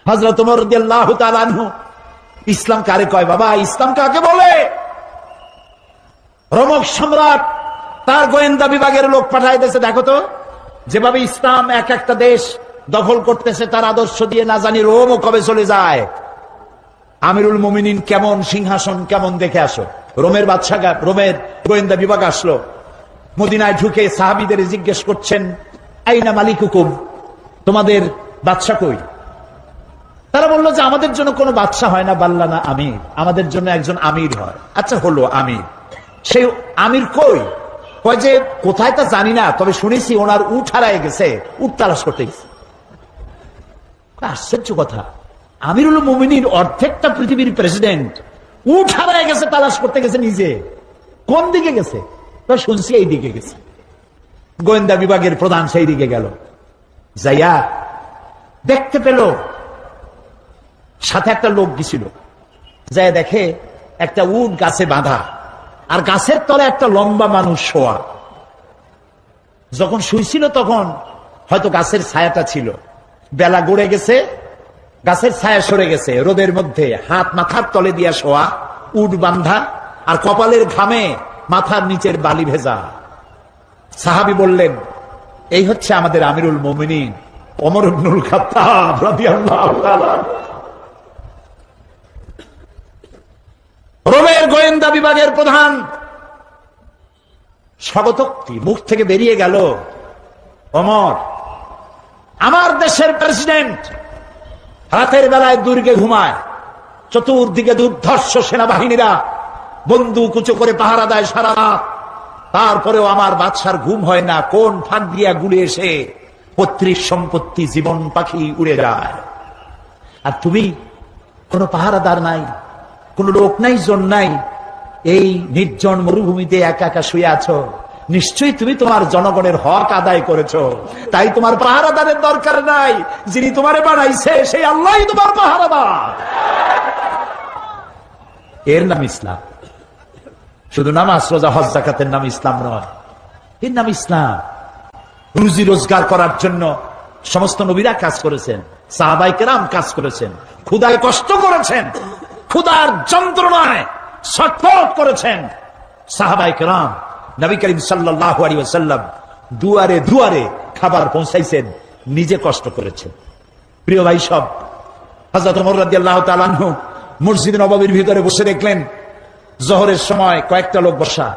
হযরত ওমর রাদিয়াল্লাহু তাআলা আনহু, ইসলাম কারে কয় বাবা, ইসলাম কাকে বলে? রোমক সম্রাট তার গোয়েন্দা বিভাগের লোক পাঠায় দিয়েছে, দেখো তো যেভাবে ইসলাম এক একটা দেশ দখল করতেছে তার আদর্শ দিয়ে না জানি রোমও কবে চলে যায়। আমিরুল মুমিনিন কেমন, সিংহাসন কেমন দেখে আসো। রোমের বাদশা, রোমের গোয়েন্দা বিভাগ আসলো, মদিনায় ঢুকে সাহাবীদের জিজ্ঞেস করছেন, আইনা মালিকুকুম, তোমাদের বাদশা কই? তারা বললো যে আমাদের জন্য কোনো বাদশা হয় না, বাল্লানা আমির, আমাদের জন্য একজন আমির হয়। আচ্ছা হলো আমির, সেই আমির কই? কয় যে কোথায় তা জানি না, তবে শুনেছি ওনার উট হারায় গেছে, উট তালাশ করতে গেছে। আশ্চর্য কথা, আমিরুল মুমিনিন অর্ধেকটা পৃথিবীর প্রেসিডেন্ট, উট হারায় গেছে, তালাশ করতে গেছে নিজে। কোন দিকে গেছে? শুনছি এই দিকে গেছে। গোয়েন্দা বিভাগের প্রধান সেই দিকে গেল, যাইয়া দেখতে পেল সাথে একটা লোক গেছিল, যাই দেখে একটা উট গাছে বাঁধা, আর গাছের তলে একটা লম্বা মানুষ শোয়া। যখন শুইছিল তখন হয়তো গাছের ছায়াটা ছিল, বেলা গড়ে গেছে, গাছের ছায়া সরে গেছে, রোদের মধ্যে হাত মাথার তলে দিয়া শোয়া, উট বান্ধা, আর কপালের ঘামে মাথার নিচের বালি ভেজা। সাহাবী বললেন, এই হচ্ছে আমাদের আমিরুল মুমিনিন ওমর ইবনুল খাত্তাব রাদিয়াল্লাহু তাআলা। রোমের গোয়েন্দা বিভাগের প্রধান স্বগতোক্তি মুখ থেকে বেরিয়ে গেল, ওমর আমার দেশের প্রেসিডেন্ট রাতের বেলায় দুর্গে ঘুমায়, চতুর্দিকে দুর্ধর্ষ সেনাবাহিনীরা বন্দুক উঁচু করে পাহারা দেয় সারা রাত, তারপরেও আমার বাদশার ঘুম হয় না। কোন ফাঁক দিয়া গুলি এসে পৈতৃক সম্পত্তি জীবন পাখি উড়ে যায়, আর তুমি কোনো পাহারাদার নাই, কোন লোক নাই, জন নাই, এই নির্জন মরুভূমিতে একা একা শুয়ে আছো। নিশ্চয়ই তুমি তোমার জনগণের হক আদায় করেছো, তাই তোমার পাহারাদারের দরকার নাই। যিনি তোমারে বানাইছে সেই আল্লাহই তোমার পাহারাদার। এর নাম ইসলাম। শুধু নামাজ রোজা হজ যাকাতের নাম ইসলাম নয়, এর নাম ইসলাম। রুজি রোজগার করার জন্য সমস্ত নবীরা কাজ করেছেন, সাহাবায়ে কেরাম কাজ করেছেন, ক্ষুধায় কষ্ট করেছেন, ক্ষুধার যন্ত্রণায় ছটফট করেছেন সাহাবায়ে কেরাম। নবী করিম সাল্লাল্লাহু আলাইহি ওয়াসাল্লাম দুয়ারে দুয়ারে খাবার পৌঁছাইছেন, নিজে কষ্ট করেছেন। প্রিয় ভাই সব, হযরত ওমর রাদিয়াল্লাহু তাআলা আনহু মসজিদ নববীর ভিতরে বসে দেখলেন জোহরের সময় কয়েকটা লোক বসা,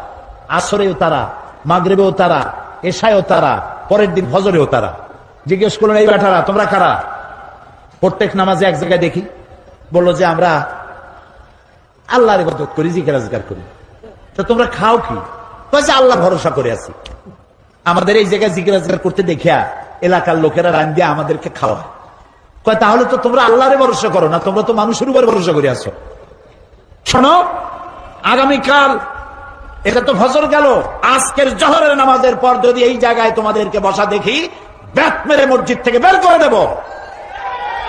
আসরেও তারা, মাগরিবেও তারা, এশায়ও তারা, পরের দিন ফজরেও তারা। জিজ্ঞেস করলেন, এই বেটারা তোমরা কারা? প্রত্যেক নামাজে এক জায়গায় দেখি, বললো যে আমরা আল্লাহর ইবাদত করি, জিকির আজকার করি। তো তোমরা খাও কি? কইছে আল্লাহ ভরসা করে আছি, আমাদের এই জায়গায় জিকির আজকার করতে দেখিয়া এলাকার লোকেরা রান দিয়ে আমাদেরকে খাওয়া। কয় তাহলে তো তোমরা আল্লাহরে ভরসা করো না, তোমরা তো মানুষের উপর ভরসা করে আছো। শোনো, আগামীকাল এটা তো ফজর গেল, আজকের জোহরের নামাজের পর যদি এই জায়গায় তোমাদেরকে বসা দেখি, ব্যাট মেরে মসজিদ থেকে বের করে দেব।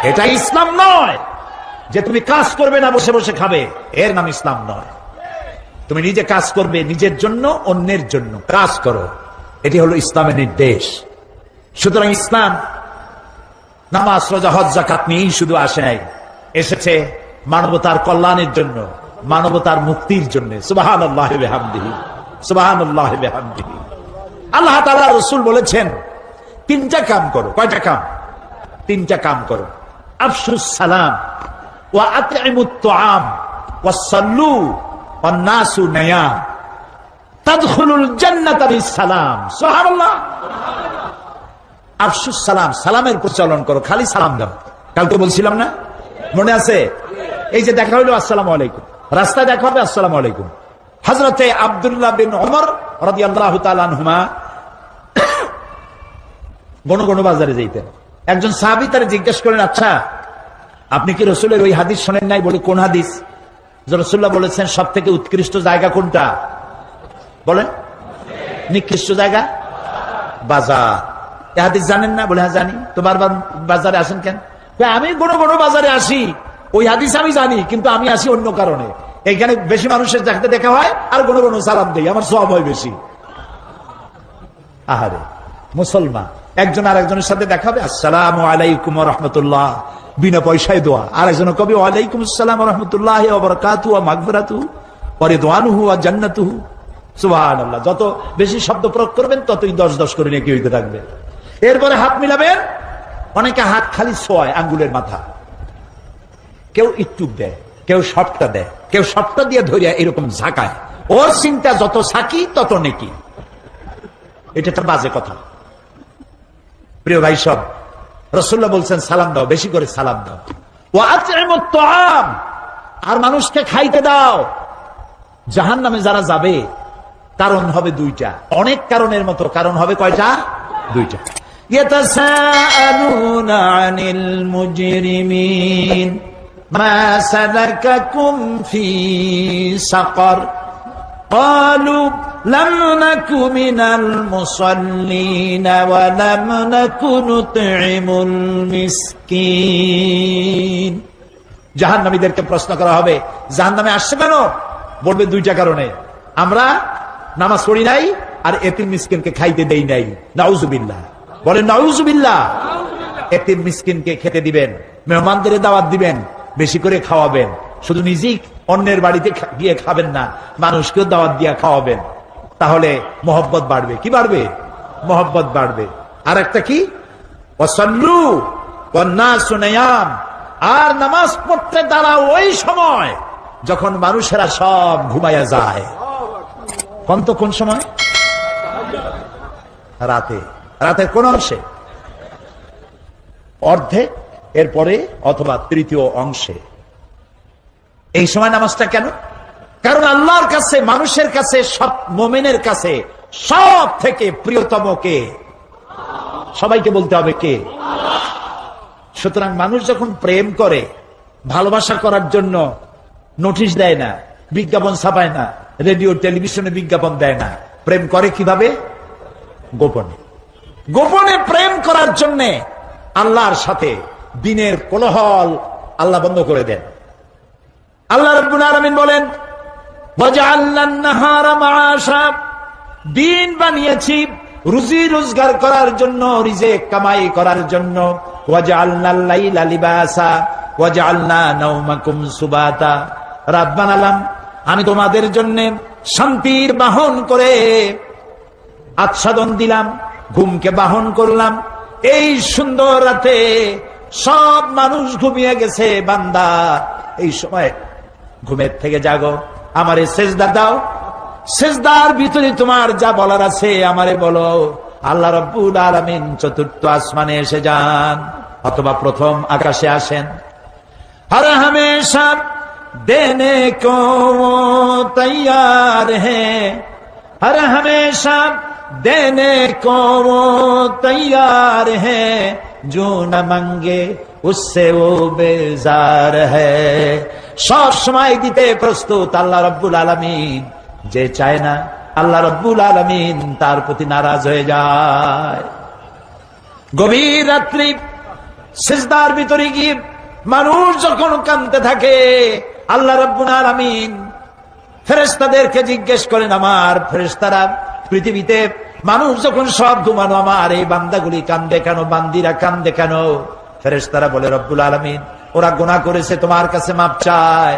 এটা ইসলাম নয় যে তুমি কাজ করবে না, বসে বসে খাবে, এর নাম ইসলাম নয়। তুমি নিজে কাজ করবে, নিজের জন্য, অন্যের জন্য কাজ করো, এটি হলো ইসলামের নির্দেশ। সুতরাং ইসলাম নামাজ রোজা হজ যাকাত নিয়েই শুধু আসে নাই, এসেছে মানবতার কল্যাণের জন্য, মানবতার মুক্তির জন্য। সুবহানাল্লাহি ওয়া বিহামদিহি, সুবহানাল্লাহি ওয়া বিহামদিহি। আল্লাহ তাআলা রাসূল বলেছেন তিনটা কাম করো। কয়টা কাম? তিনটা কাম করো। আফশুস সালাম ওয়া আতইমুত তুআম ওয়া সাল্লু ওয়ান নাসু নিয়াম তাদখুলুল জান্নাতা বিসসালাম। সুবহানাল্লাহ। আফশুস সালাম, সালামের প্রচলন করো, খালি সালাম দাও। কালকে বলছিলাম না, মনে আছে? এই যে দেখা হইলো আসসালামু আলাইকুম, রাস্তায় দেখা হবে আসসালামু আলাইকুম। হযরতে আব্দুল্লাহ বিন ওমর রাদিয়াল্লাহু তাআলা আনহুমা গণ গণ বাজারে যাইতেন। একজন সাহাবী তারে জিজ্ঞেস করেন, আচ্ছা আপনি কি রাসূলের ওই হাদিস শুনেন নাই? বলে কোন হাদিস? যে রাসূলুল্লাহ বলেছেন সবথেকে উৎকৃষ্ট জায়গা কোনটা? বলেন। নিকৃষ্ট জায়গা বাজার। এই হাদিস জানেন না? বলে হ্যাঁ জানি। তো বারবার বাজারে আসেন কেন? আমি গণ গণ বাজারে আসি, ওই হাদিস আমি জানি, কিন্তু আমি আসি অন্য কারণে। এখানে বেশি মানুষের যাকে দেখা হয় আর গণ গণ সালাম দেই, আমার সওয়াব হয় বেশি। আহারে মুসলমান, একজন আর একজনের সাথে দেখা হবে আসসালামু আলাইকুম ওয়া রাহমাতুল্লাহ, বিনা পয়সায় দোয়া। আর একজন কবি ওয়ালাইকুম আসসালাম ওয়া রাহমাতুল্লাহি ওয়া বারাকাতুহু ওয়া মাগফিরাতুহু ওয়া রিদওয়ানুহু ওয়া জান্নাতুহু। সুবহানাল্লাহ। যত বেশি শব্দ প্রয়োগ করবেন ততই 10-10 করে নেকি হইতে থাকবে। এরপরে হাত মিলাবেন। অনেকে হাত খালি ছোঁয় আঙ্গুলের মাথা, কেউ একটু দেয়, কেউ সবটা দেয়, কেউ সবটা দিয়ে ধরিয়া এরকম ঝাঁকায়। ওর চিন্তা যত সাকি তত নেকি। এটা একটা বাজে কথা। প্রিয় ভাই সব, রাসূলুল্লাহ বলছেন সালাম দাও, বেশি করে সালাম দাও। ওয়া আত'ইমুত তাআম, আর মানুষকে খাইতে দাও। জাহান্নামে যারা যাবে কারণ হবে দুইটা, অনেক কারণের মতো কারণ হবে কয়টা? দুইটা। ইয়াতাসাআলুনা আনিল মুজরিমিন মা সালাকাকুম ফি সাকার قالوا لم نك من المصلين ولم نك نطعم المسكين। জাহান্নামীদেরকে প্রশ্ন করা হবে জাহান্নামে আসছে কেন? বলবে দুইটা কারণে, আমরা নামাজ পড়ি নাই আর এতিম মিসকিনকে খাইতে দেই নাই। নাউজুবিল্লাহ, বলেন নাউজুবিল্লাহ। এতিম মিসকিনকে খেতে দিবেন, মেহমানদের দাওয়াত দিবেন, বেশি করে খাওয়াবেন। শুধু নিজেই অন্যের বাড়িতে গিয়ে খাবেন না, মানুষকেও দাওয়াত দিয়ে খাওয়াবেন। তাহলে মহব্বত বাড়বে। কি বাড়বে? মহব্বত বাড়বে। আর একটা কি? ওয়াসাল্লু ওয়ান্নাসু নিয়াম, আর নামাজ পড়তে দাঁড়াও ওই সময় যখন মানুষেরা সব ঘুমায়া যায়। কোন সময়? রাতে। রাতের কোন অংশে? অর্ধেক, এরপরে অথবা তৃতীয় অংশে। এই সময় নামাজটা কেন? কারণ আল্লাহর কাছে, মানুষের কাছে, সব মুমিনের কাছে সব থেকে প্রিয়তম কে? সবাইকে বলতে হবে কে? সুতরাং মানুষ যখন প্রেম করে, ভালোবাসা করার জন্য নোটিশ দেয় না, বিজ্ঞাপন ছাপায় না, রেডিও টেলিভিশনে বিজ্ঞাপন দেয় না। প্রেম করে কিভাবে? গোপনে। গোপনে প্রেম করার জন্য আল্লাহর সাথে দিনের কোলাহল আল্লাহ বন্ধ করে দেন। আল্লাহ রাব্বুল আলামিন বলেন ওয়াজআলনান নাহারা মাআশা, দিন বানিয়েছি রুজি রোজগার করার জন্য, রিজিক কামাই করার জন্য। ওয়াজআলনাল লাইলা লিবাসা ওয়াজআলনা নাওমাকুম সুবাতা, রাত বানালাম আমি তোমাদের জন্য শান্তির বাহন করে, আচ্ছাদন দিলাম, ঘুমকে বাহন করলাম। এই সুন্দর রাতে সব মানুষ ঘুমিয়ে গেছে, বান্দা এই সময় ঘুমের থেকে জাগো, আমারে সেজদা দাও, সেজদার ভিতরে তোমার যা বলার আছে আমারে বলো। আল্লাহ রাব্বুল আলামিন চতুর্থ আসমানে এসে যান অথবা প্রথম আকাশে আসেন। हर हमेशा देने को वो तैयार है, हर हमेशा देने को वो तैयार है, जो न मांगे उससे वो बेजार है। সব সময় দিতে প্রস্তুত আল্লাহ রাব্বুল আলামিন। যে চায় না আল্লাহ রাব্বুল আলামিন তার প্রতি নারাজ হয়ে যায়। গভীর রাত্রি সিজদার ভিতরে গিয়ে মানুষ যখন কাঁদতে থাকে, আল্লাহ রাব্বুল আলামিন ফেরেশতাদেরকে জিজ্ঞেস করেন, আমার ফেরেশতারা পৃথিবীতে মানুষ যখন সব ঘুমানো, আমার এই বান্দাগুলি কান্দে কেন, বান্দিরা কান্দে কেন? ফেরেশতারা বলে রব্বুল আলামিন ওরা গুনাহ করেছে, তোমার কাছে মাপ চায়,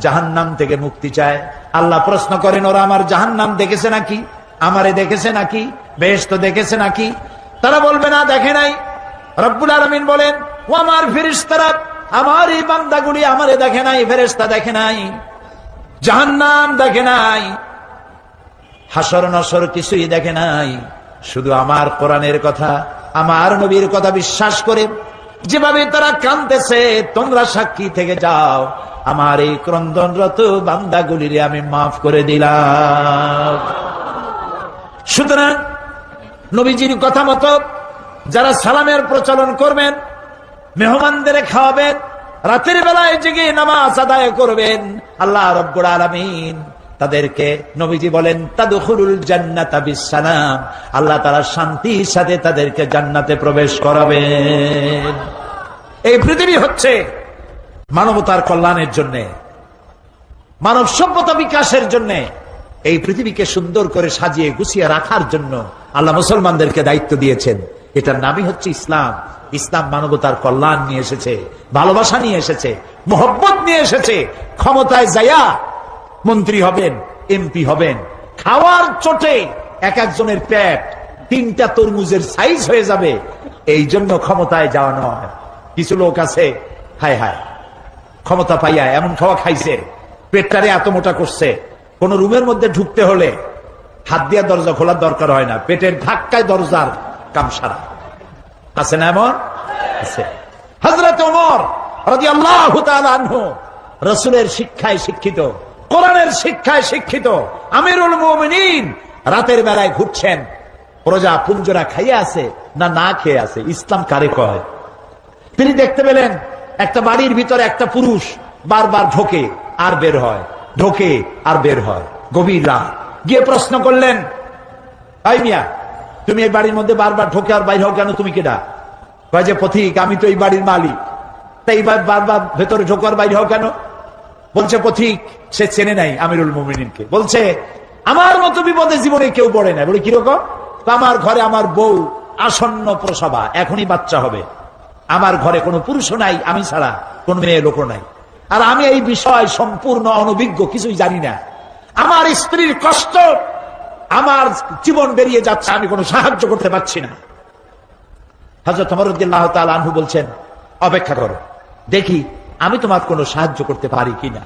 জাহান্নাম থেকে মুক্তি চায়। আল্লাহ প্রশ্ন করেন ওরা আমার জাহান্নাম দেখেছে নাকি, আমারে দেখেছে নাকি, বেহেশত দেখেছে নাকি? তারা বলবে না, দেখে নাই। রব্বুল আলামিন বলেন ও আমার ফেরেশতারা, আমার এই বান্দাগুলি আমারে দেখে নাই, ফেরেশতা দেখে নাই, জাহান্নাম দেখে নাই, হাসর নসর কিছুই দেখে নাই। শুধু আমার কোরআনের কথা, আমার নবীর কথা বিশ্বাস করে যেভাবে তারা কাঁদতেছে, তোমরা সাক্ষী থেকে যাও, আমার এই ক্রন্দনরত বান্দাগুলির আমি মাফ করে দিলাম। সুতরাং নবীজির কথা মতো যারা সালামের প্রচলন করবেন, মেহমানদের খাওয়াবেন, রাতের বেলায় জেগে নামাজ আদায় করবেন, আল্লাহ রাব্বুল আলামিন তাদেরকে, নবীজি বলেন তাদখুলুল জান্নাতা বিসসালাম, আল্লাহ তাআলা শান্তির সাথে তাদেরকে জান্নাতে প্রবেশ করাবেন। এই পৃথিবী হচ্ছে মানবতার কল্যাণের জন্য, মানব সভ্যতা বিকাশের জন্য, এই পৃথিবীকে সুন্দর করে সাজিয়ে গুছিয়ে রাখার জন্য আল্লাহ মুসলমানদেরকে দায়িত্ব দিয়েছেন। এটার নামই হচ্ছে ইসলাম। ইসলাম মানবতার কল্যাণ নিয়ে এসেছে, ভালোবাসা নিয়ে এসেছে, মোহব্বত নিয়ে এসেছে। ক্ষমতায় যাইয়া মন্ত্রী হবেন, এমপি হবেন, খাওয়ার চোটে এক একজনের পেট 3টা তরমুজের সাইজ হয়ে যাবে, এই জন্য ক্ষমতায় যাওয়া নয়। কিছু লোক আছে, হায় হায়, ক্ষমতা পাইয়া এমন খাওয়া খাইছে, পেটটারে এত মোটা করছে, কোন রুমের মধ্যে ঢুকতে হলে হাত দিয়া দরজা খোলার দরকার হয় না, পেটের ধাক্কায় দরজার কাম সারা। আছে না এমন? আছে। হযরত ওমর রাদিয়াল্লাহু তাআলা আনহু রাসূলের শিক্ষায় শিক্ষিত, কোরআনের শিক্ষায় শিক্ষিত আমিরুল মুমিনিন, রাতের বেলায় ঘুরছেন, প্রজা পুঞ্জরা খাইয়ে আছে না না খেয়ে আছে, ইসলাম কারে কয়? তিনি দেখতে পেলেন একটা বাড়ির ভিতরে একটা পুরুষ বারবার ঢোকে আর বের হয়, ঢোকে আর বের হয়। গভীর রাত, গিয়ে প্রশ্ন করলেন, এই মিয়া, তুমি এই বাড়ির মধ্যে বারবার ঢোকে আর বাইর হও কেন? তুমি কেডা? কয় যে পথিক, আমি তো এই বাড়ির মালিক, তাই বারবার ভেতরে ঢোকার বাইরে হও কেন? বলছে পথিক সে চেনে নাই আমিরুল মুমিনিনকে। বলছে আমার মতো বিপদে জীবনে কেউ পড়ে না। বলে কিরকম? আমার ঘরে আমার বউ আসন্ন প্রসবা, এখনই বাচ্চা হবে, আমার ঘরে কোনো পুরুষও নাই, আমি ছাড়া কোন মেয়ে লোকও নাই, আর আমি এই বিষয় সম্পূর্ণ অনভিজ্ঞ, কিছুই জানি না। আমার স্ত্রীর কষ্ট, আমার জীবন বেরিয়ে যাচ্ছে, আমি কোনো সাহায্য করতে পারছি না। হযরত ওমর রাদিয়াল্লাহু তাআলা আনহু বলছেন, অপেক্ষা করো, দেখি আমি তোমার কোনো সাহায্য করতে পারি কিনা।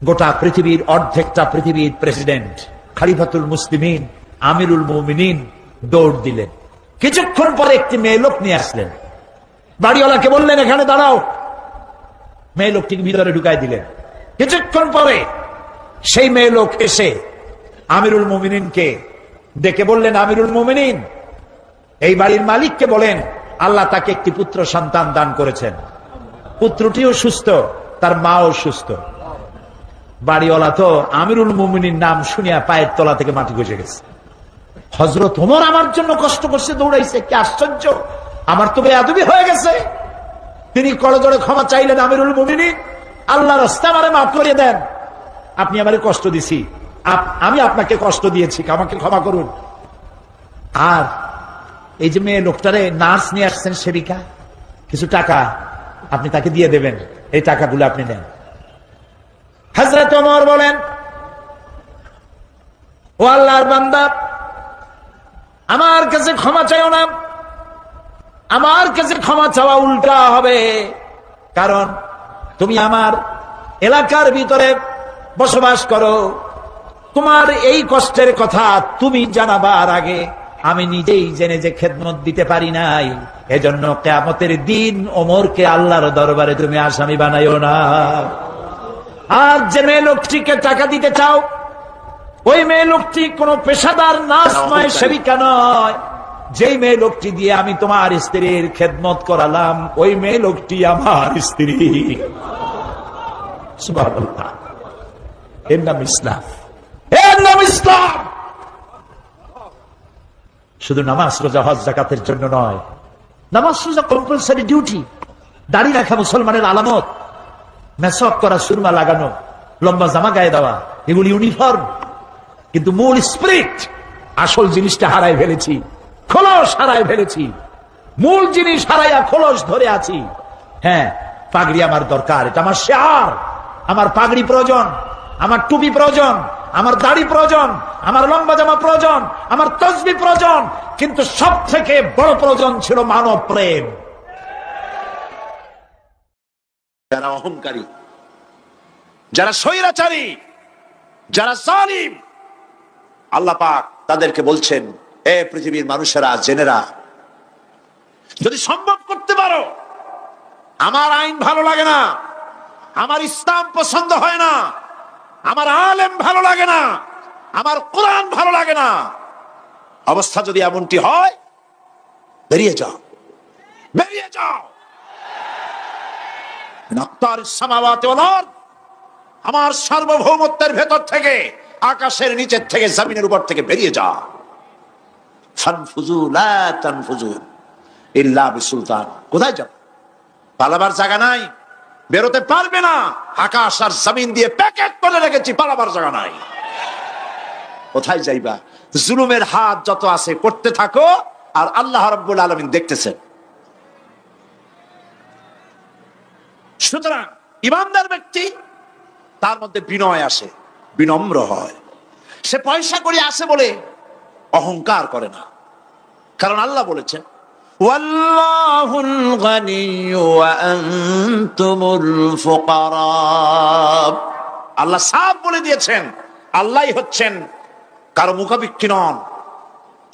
গোটা পৃথিবীর অর্ধেকটা পৃথিবীর প্রেসিডেন্ট, খলিফাতুল মুসলিমিন, আমিরুল মুমিনিন দৌড় দিলেন। কিছুক্ষণ পরে একটি মেয়ে লোক নিয়ে আসলেন, বাড়িওয়ালাকে বললেন এখানে দাঁড়াও, মেয়ে লোকটিকে ভিতরে ঢুকাই দিলেন। কিছুক্ষণ পরে সেই মেয়ে লোক এসে আমিরুল মুমিনিনকে ডেকে বললেন, আমিরুল মুমিনিন, এই বাড়ির মালিককে বলেন আল্লাহ তাকে একটি পুত্র সন্তান দান করেছেন, পুত্রটিও সুস্থ, তার মাও সুস্থ। বাড়িওয়ালা তো আমিরুল মুমিনিন নাম শুনিয়া পায়ের তলা থেকে মাটি গজে গেছে। হযরত ওমর আমার জন্য কষ্ট করছে, দৌড়াইছে, কি আশ্চর্য, আমার তো বেয়াদবি হয়ে গেছে। তিনি করজোড়ে ক্ষমা চাইলেন, আমিরুল মুমিনিন, আল্লাহর রাস্তায় আমারে মাফ করে দেন, আপনি আমারে কষ্ট দিছি, আমি আপনাকে কষ্ট দিয়েছি, আমাকে ক্ষমা করুন। আর এই যে মেয়ে লোকটারে নার্স নিয়ে আসছেন, সেবিকা, কিছু টাকা আপনি তাকে দিয়ে দেবেন, এই টাকাগুলো আপনি নেন। হযরত ওমর বলেন, ও আল্লাহর বান্দা, আমার কাছে ক্ষমা চাইও না, আমার কাছে ক্ষমা চাওয়া উল্টা হবে, কারণ তুমি আমার এলাকার ভিতরে বসবাস করো, তোমার এই কষ্টের কথা তুমি জানাবার আগে আমি নিজেই জেনে যে খেদমত দিতে পারি নাই, এজন্য কিয়ামতের দিন ওমরকে আল্লাহর দরবারে তুমি আসামি বানাইও না। আর যে মেয়ে লোকটিকে টাকা দিতে চাও, ওই মেয়ে লোকটি কোনো পেশাদার নার্স নয়, সেবিকা নয়, যেই মেয়ে লোকটি দিয়ে আমি তোমার স্ত্রীর খেদমত করালাম, ওই মেয়ে লোকটি আমার স্ত্রী। সুবহানাল্লাহ, এর নাম ইসলাম, এর নাম ইসলাম। শুধু নামাজ রোজা হজ যাকাতের জন্য নয়, নামাজ রোজা কম্পালসারি ডিউটি, দাড়ি রাখা মুসলমানের আলামত, মেসওয়াক করা, সুরমা লাগানো, লম্বা জামা গায়ে দেওয়া, এগুলি ইউনিফর্ম। কিন্তু মূল স্পিরিট, আসল জিনিসটা হারাই ফেলেছি, খোলস হারাই ফেলেছি, মূল জিনিস হারাইয়া খোলস ধরে আছি। হ্যাঁ, পাগড়ি আমার দরকার, এটা আমার শিয়ার, আমার পাগড়ি প্রয়োজন, আমার টুপি প্রয়োজন, আমার দাড়ি প্রয়োজন, আমার লম্বা জামা প্রয়োজন, আমার তসবিহ প্রয়োজন, কিন্তু সব থেকে বড় প্রয়োজন ছিল মানব প্রেম। যারা অহংকারী, যারা স্বৈরাচারী, যারা জালিম, আল্লাহ পাক তাদেরকে বলছেন, এ পৃথিবীর মানুষেরা, জেনেরা, যদি সম্ভব করতে পারো, আমার আইন ভালো লাগে না, আমার ইসলাম পছন্দ হয় না, আমার আলেম ভালো লাগে না, আমার কোরআন ভালো লাগে না, অবস্থা যদি এমনটি হয়, বেরিয়ে যাও, বেরিয়ে যাও। আমার সার্বভৌমত্বের ভেতর থেকে, আকাশের নিচের থেকে, জমিনের উপর থেকে বেরিয়ে যা। ফানফুযু লা তানফুযু ইল্লা বিসুলতান। কোথায় যাব? পালাবার জায়গা নাই, বেরোতে পারবে না, আকাশ আর জমিন দিয়ে প্যাকেট করে রেখেছি, পালাবার জায়গা নাই। কোথায় যাইবা? জুলুমের হাত যত আছে করতে থাকো, আর আল্লাহ রাব্বুল আলামিন দেখতেছেন। সুতরাং ইমানদার ব্যক্তি, তার মধ্যে বিনয় আসে, বিনম্র হয়। সে পয়সা করে আসে বলে অহংকার করে না, কারণ আল্লাহ বলেছেন ওয়াল্লাহুল গানিয়্যু ওয়া আনতুমুল ফুকারা। আল্লাহ সাফ বলে দিয়েছেন আল্লাহই হচ্ছেন কারো মুখাপেক্ষী নন,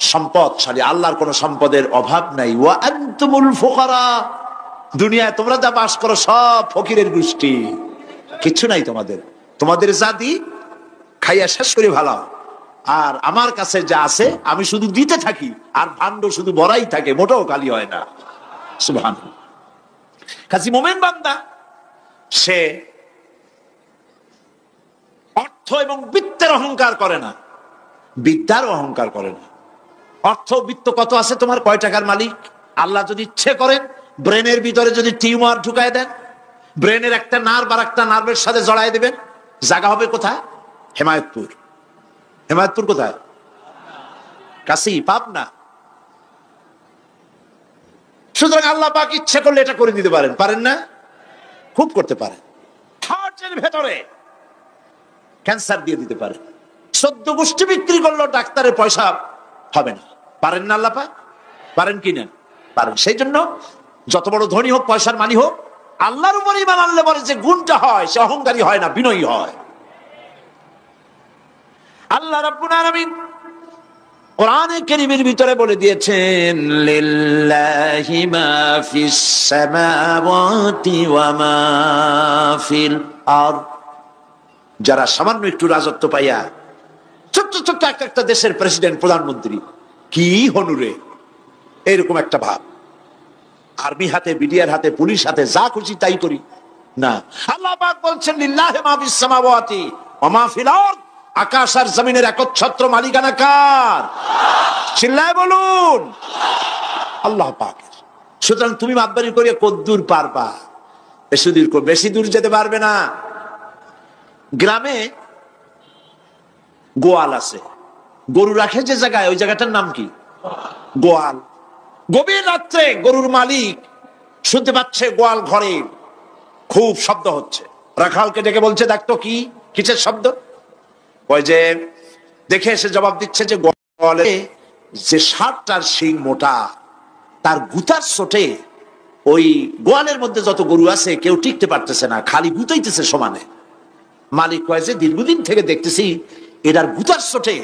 সম্পদশালী। আল্লাহর কোন সম্পদের অভাব নাই। ওয়া আনতুমুল ফুকারা, দুনিয়ায় তোমরা যা বাস করো সব ফকিরের গোষ্ঠী, কিছু নাই তোমাদের। তোমাদের জাতি খাইয়া শেষ করে ভালো, আর আমার কাছে যা আছে আমি শুধু দিতে থাকি, আর ভাণ্ড শুধু ভরাই থাকে, মোটেও খালি হয় না। সুবহানাল্লাহ। কাজী মোমেন বান্দা সে অর্থ এবং বিত্তের অহংকার করে না, বিদ্যার অহংকার করে না। অর্থ বিত্ত কত আছে তোমার, কয় টাকার মালিক? আল্লাহ যদি ইচ্ছে করেন ব্রেনের ভিতরে যদি টিউমার ঢুকায় দেন, ব্রেনের একটা নার্ভ আর একটা নার্ভের সাথে জড়ায় দেবেন, জায়গা হবে কোথায়? হেমায়তপুর। হেমায়তপুর কোথায়? কাশি, পাবনা। সুতরাং আল্লাহ পাক ইচ্ছে করলে এটা করে দিতে পারেন, পারেন না? খুব করতে পারেন। হার্টের ভেতরে ক্যান্সার দিয়ে দিতে পারেন। 14 গোষ্ঠী বিক্রি করলেও ডাক্তারের পয়সা হবে না, পারেন না আল্লাহ পাক? পারেন কি না? পারেন। সেই জন্য যত বড় ধনী হোক, পয়সার মালিক হোক, আল্লাহর উপর ঈমান আনলে পরে যে গুণটা হয়, সে অহংকারী হয় না, বিনয়ী হয়। আল্লাহ রাব্বুল আলামিন কোরআনে কারীমের ভিতরে বলে দিয়েছেন লিল্লাহি মা ফিস সামাওয়াতি ওয়া মা ফিল আরদ। যারা সামান্য একটু রাজত্ব পাইয়া ছোট্ট ছোট্ট একটা দেশের প্রেসিডেন্ট, প্রধানমন্ত্রী, কি হনুরে, এরকম একটা ভাব। আর্মি হাতে, বিডিআর হাতে, পুলিশ হাতে, যা খুশি তাই করি না। আল্লাহ পাক বলছেন লিল্লাহি মা ফিস সামাওয়াতি ওয়া মা ফিল আরদ। আকাশ আর জমিনের একচ্ছত্র মালিকানা কার? চিল্লায় বলুন আল্লাহ পাকের। সুতরাং তুমি মাতবাড়ি করিয়া কদ্দূর পারবা? বেশি দূর যেতে পারবে না। গ্রামে গোয়াল আছে, গরু রাখে যে জায়গায়, ওই জায়গাটার নাম কি? গোয়াল। গভীর রাত্রে গরুর মালিক শুনতে পাচ্ছে গোয়াল ঘরে খুব শব্দ হচ্ছে। রাখালকে ডেকে বলছে, দেখতো কি কিসের শব্দ? ওই যে দেখে এসে জবাব দিচ্ছে যে গোয়ালে যে 7টার শিং মোটা, তার গুতার চোটে ওই গোয়ালের মধ্যে যত গরু আছে কেউ টিকতে পারতেছে না, খালি গুতাইতেছে সমানে। মালিক কয় যে দীর্ঘদিন থেকে দেখতেছি এটার গুতার চোটে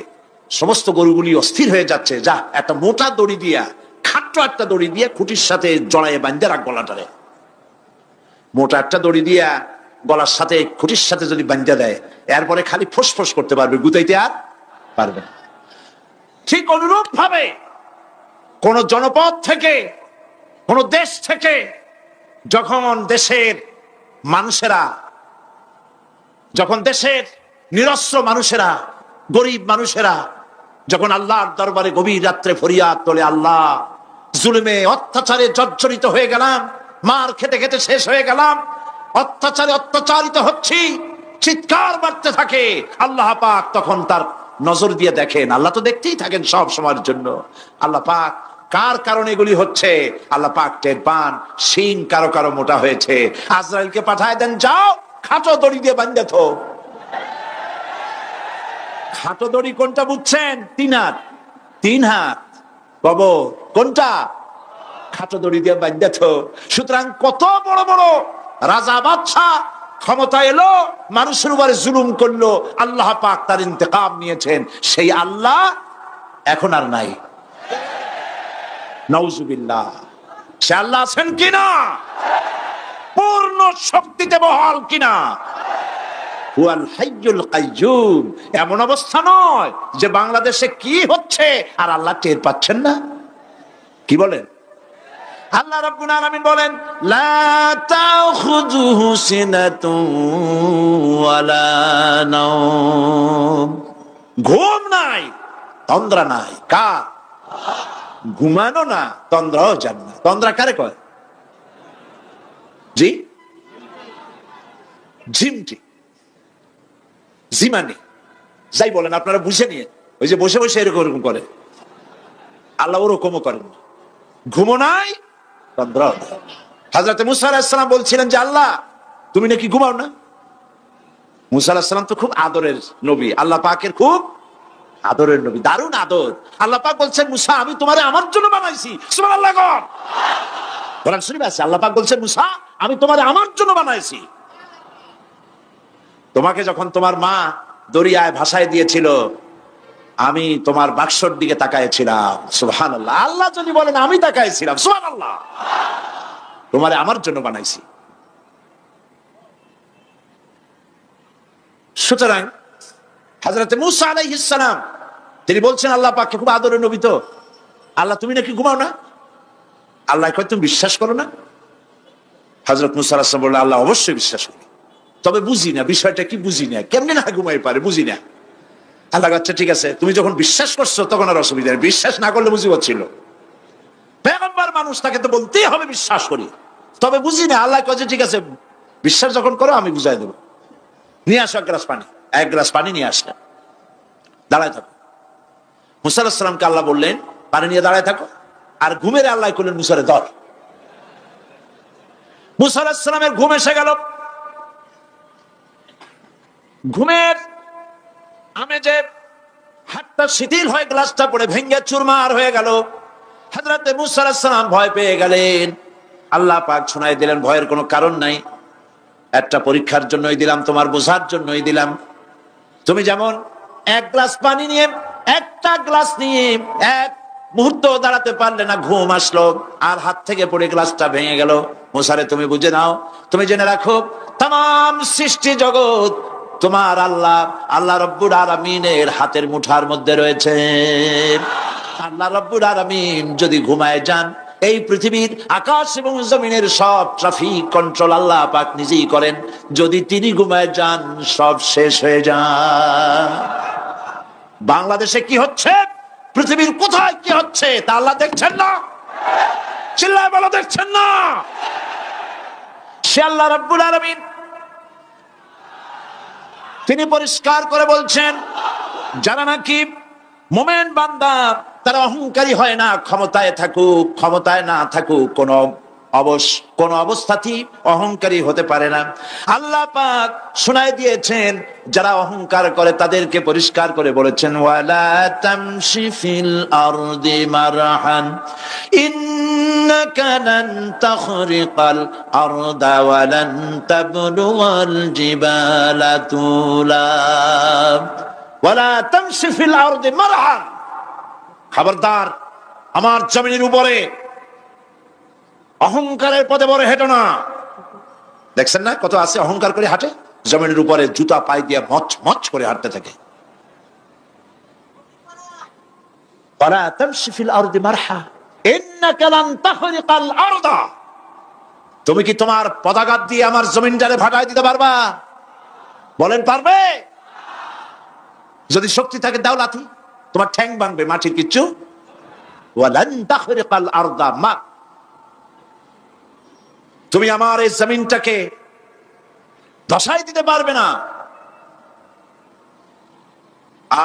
সমস্ত গরুগুলি অস্থির হয়ে যাচ্ছে, যা একটা মোটা দড়ি দিয়া, খাট্ট একটা দড়ি দিয়ে খুঁটির সাথে জড়াইয়ে বাঁধতে রাখ গলাটারে। মোটা একটা দড়ি দিয়া গলার সাথে খুঁটির সাথে যদি বাঁধতে দেয়, এরপরে খালি ফোঁস করতে পারবে, গুতাইতে আর পারবে না। ঠিক অনুরূপ ভাবে কোন জনপদ থেকে, কোন দেশ থেকে যখন দেশের নিরস্ত্র মানুষেরা, গরিব মানুষেরা যখন আল্লাহর দরবারে গভীর রাত্রে ফরিয়াদ তোলে, আল্লাহ জুলুমে অত্যাচারে জর্জরিত হয়ে গেলাম, মার খেতে খেতে শেষ হয়ে গেলাম, অত্যাচারিত হচ্ছি, চিৎকার মারতে থাকে, আল্লাহ পাক তখন তার নজর দিয়ে দেখেন। আল্লাহ তো দেখতেই থাকেন সব সময়ের জন্য। আল্লাহ পাক কার কারণে এগুলি হচ্ছে আল্লাহ পাক টের পান। শিং কারো কারো মোটা হয়েছে, আজরাইলকে পাঠায় দেন, যাও খাটো দড়ি দিয়ে বাঁধে থো। খাটো দড়ি কোনটা বুঝছেন? 3 হাত। 3 হাত কবর কোনটা? খাটো দড়ি দিয়ে বাঁধে থো। সুতরাং কত বড় বড় রাজা বাদশা ক্ষমতা এলো, মানুষের উপরে জুলুম করলো, আল্লাহ পাক তার ইন্তেকাম নিয়েছেন। সেই আল্লাহ এখন আর নাই, নাউজুবিল্লাহ। সে আল্লাহ আছেন কিনা? পূর্ণ শক্তিতে বহাল কিনা? হুয়াল হাইয়ুল কাইয়্যুম। এমন অবস্থা নয় যে বাংলাদেশে কি হচ্ছে আর আল্লাহ টের পাচ্ছেন না। কি বলেন? আল্লাহ রাব্বুল আলামিন বলেন, লা তাখুযুহু সিনাতুন ওয়ালা নাওম। ঘুম নাই, তন্দ্রা নাই। কার? ঘুমানো না, তন্দ্রাও জান না। তন্দ্রা কারে কয়? জি, ঝিমটি, জিমানি, যাই বলেন আপনারা বুঝে নিয়ে, ওই যে বসে বসে এরকম করে। আল্লাহ ওরকমও করেন, ঘুমো নাই, তন্দ্র। হযরত মুসা আলাইহিস সালাম বলছিলেন যে আল্লাহ তুমি নাকি ঘুমাও না। মুসা আলাইহিস সালাম তো খুব আদরের নবী, আল্লাহ পাকের খুব আদরের নবী, দারুণ আদর। আল্লাহ পাক বলছেন মুসা আমি তোমারে আমার জন্য বানাইছি। সুবহানাল্লাহ। কোরআন শরীফে আছে আল্লাহ পাক বলছেন মুসা আমি তোমারে আমার জন্য বানাইছি। তোমাকে যখন তোমার মা দরিয়ায় ভাসায় দিয়েছিল আমি তোমার বাক্সর দিকে তাকাইছিলাম। সুবহানাল্লাহ। আল্লাহ যদি বলেন আমি তাকাইছিলাম, সুবহানাল্লাহ। তোমারে আমার জন্য বানাইছি। সুতরাং হযরত মুসা আলাইহিস সালাম তিনি বলছেন আল্লাহ পাককে খুব আদরের নবী, তো আল্লাহ তুমি নাকি ঘুমাও না। আল্লাহ কয় তুমি বিশ্বাস করো না। হযরত মুসা আলাইহিস সালাম বললেন আল্লাহ অবশ্যই বিশ্বাস করি, তবে বুঝি না বিষয়টা কি, বুঝি না কেমনে না ঘুমাই পারে, বুঝি না। আল্লাহ আচ্ছা ঠিক আছে, তুমি যখন বিশ্বাস করছো তখন আর অসুবিধা নেই, বিশ্বাস না করলে মুসিবত ছিল। পয়গম্বর মানুষ তাকে তো বলতেই হবে বিশ্বাস করি, তবে বুঝি না। আল্লাহ কয় ঠিক আছে বিশ্বাস যখন করো আমি বুঝাই দেবো। নিয়ে আসো এক গ্লাস পানি। এক গ্লাস পানি নিয়ে আসলেন, দাঁড়ায় থাকো। মুসা আলাইহিস সালামকে আল্লাহ বললেন পানি নিয়ে দাঁড়ায় থাকো, আর ঘুমের আল্লাহ করলেন মুসারে ধর। মুসা আলাইহিস সালামের ঘুম এসে গেল। ঘুমের আমেজে হাতটা শিথিল হয়ে গ্লাসটা পড়ে ভেঙে চুরমার হয়ে গেল। হযরত মুসা আলাইহিস সালাম ভয় পেয়ে গেলেন। আল্লাহ পাক শোনায় দিলেন ভয়ের কোনো কারণ নাই, একটা পরীক্ষার জন্যই দিলাম, তোমার বোঝার জন্যই দিলাম। তুমি যেমন এক গ্লাস পানি নিয়ে একটা গ্লাস নিয়ে এক মুহূর্ত দাঁড়াতে পারলে না, ঘুম আসলো আর হাত থেকে পড়ে গ্লাসটা ভেঙে গেল। মুসারে তুমি বুঝে নাও, তুমি জেনে রাখো তাম সৃষ্টি জগৎ তোমার আল্লাহ আল্লাহ রব্বুল আলামিনের হাতের মুঠার মধ্যে রয়েছে। আল্লাহ রব্বুল আলামিন যদি ঘুমায় যান এই পৃথিবীর আকাশ এবং জমিনের সব ট্রাফিক কন্ট্রোল আল্লাহ পাক নিজেই করেন। যদি তিনি ঘুমায় যান সব শেষ হয়ে যান। বাংলাদেশে কি হচ্ছে, পৃথিবীর কোথায় কি হচ্ছে তা আল্লাহ দেখছেন না? চিল্লায় বলো দেখছেন না? সে আল্লাহ রাব্বুল আলামিন তিনি পরিষ্কার করে বলছেন যারা নাকি মুমিন বান্দা তারা অহংকারী হয় না, ক্ষমতায় থাকুক ক্ষমতায় না থাকুক কোন অবস্থাতেই অহংকারী হতে পারে না। আল্লাহ পাক শোনায় দিয়েছেন যারা অহংকার করে তাদেরকে পরিষ্কার করে বলেছেন ওয়ালা তামশি ফিল আরদি মারহান ইন্নাকা লান তাখরিকাল আরদা ওয়া লান তাবলুগাল জিবালা তুলা ওয়ালা তামশি ফিল আরদি মারহান। খবরদার আমার জমিনের উপরে অহংকারের পথে বড় হেঁটো না। দেখছেন না কত আছে অহংকার করে হাঁটে, জমিনের উপরে জুতা পাই দিয়ে মচ মচ করে হাঁটতে থাকে। তুমি কি তোমার পদাঘাত দিয়ে আমার জমিনটারে ভাটায় দিতে পারবা? বলেন পারবে? যদি শক্তি থাকে দাও লাথি, তোমার ঠ্যাং ভাঙবে, মাটির কিচ্ছু। ওয়ালান তাখরিকাল আরদা মা, তুমি আমার এই জমিনটাকে ধসাই দিতে পারবে না।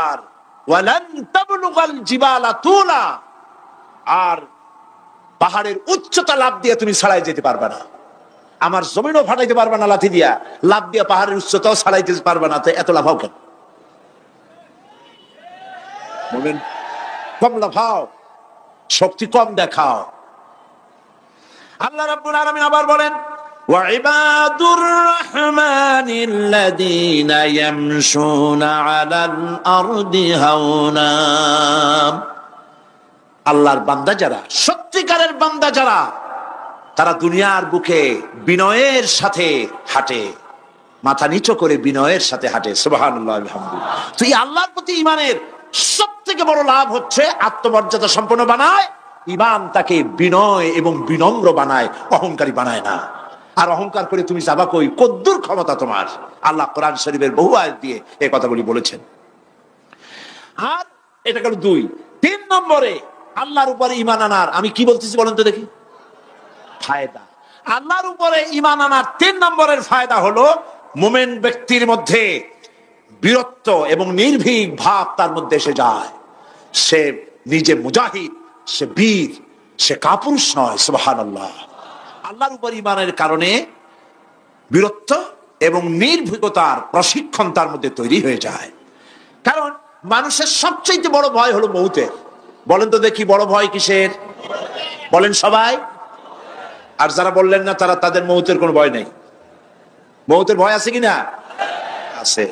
আর ওয়ালান তাবলুগাল জিবালা তুলা, আর পাহাড়ের উচ্চতা লাফ দিয়ে তুমি ছাড়াই যেতে পারবে না। আমার জমিনও ফাটাইতে পারবে না লাথি দিয়া, লাফ দিয়ে পাহাড়ের উচ্চতাও ছাড়াইতে পারবে না। তো এত লাফাও কেন? বলেন কম লাফাও, শক্তি কম দেখাও। আল্লাহ রাব্বুল আলামিন আবার বলেন ওয়া ইবাদুর রাহমানিল্লাযীনা ইয়ামশুনা আলাল আরদি হাওনা। আল্লাহর বান্দা যারা, সত্যিকারের বান্দা যারা, তারা দুনিয়ার বুকে বিনয়ের সাথে হাঁটে, মাথা নিচু করে বিনয়ের সাথে হাঁটে। সুবহানাল্লাহ আলহামদুলিল্লাহ। তো এই আল্লাহর প্রতি ঈমানের সবথেকে বড় লাভ হচ্ছে আত্মমর্যাদা সম্পন্ন বানায়। ঈমান তাকে বিনয় এবং বিনম্র বানায়, অহংকারী বানায় না। আর অহংকার করে তুমি যাবা কই? কদ্দুর ক্ষমতা তোমার? আল্লাহ কোরআন শরীফের বহু আয়াত দিয়ে এই কথাগুলি বলেছেন। আর এটা গেল 2। 3 নম্বরে আল্লাহর উপরে ঈমান আনার, আমি কি বলতেছি বলেন তো দেখি, ফায়দা। আল্লাহর উপরে ঈমান আনার 3 নম্বরের ফায়দা হলো মুমিন ব্যক্তির মধ্যে বীরত্ব এবং নির্ভীক ভাব তার মধ্যে এসে যায়। সে নিজে মুজাহিদ, সে বীর, সে কাপুরুষ নয়। সুবহানাল্লাহ। আল্লাহর উপর ঈমানের কারণে বীরত্ব এবং নির্ভীকতার প্রশিক্ষণ তার মধ্যে তৈরি হয়ে যায়। কারণ মানুষের সবচেয়ে বড় ভয় হলো মৌতের। বলেন তো দেখি, বড় ভয় কিসের? বলেন সবাই। আর যারা বললেন না তারা, তাদের মৌতের কোনো ভয় নেই। মৌতের ভয় আছে কিনা? আছে।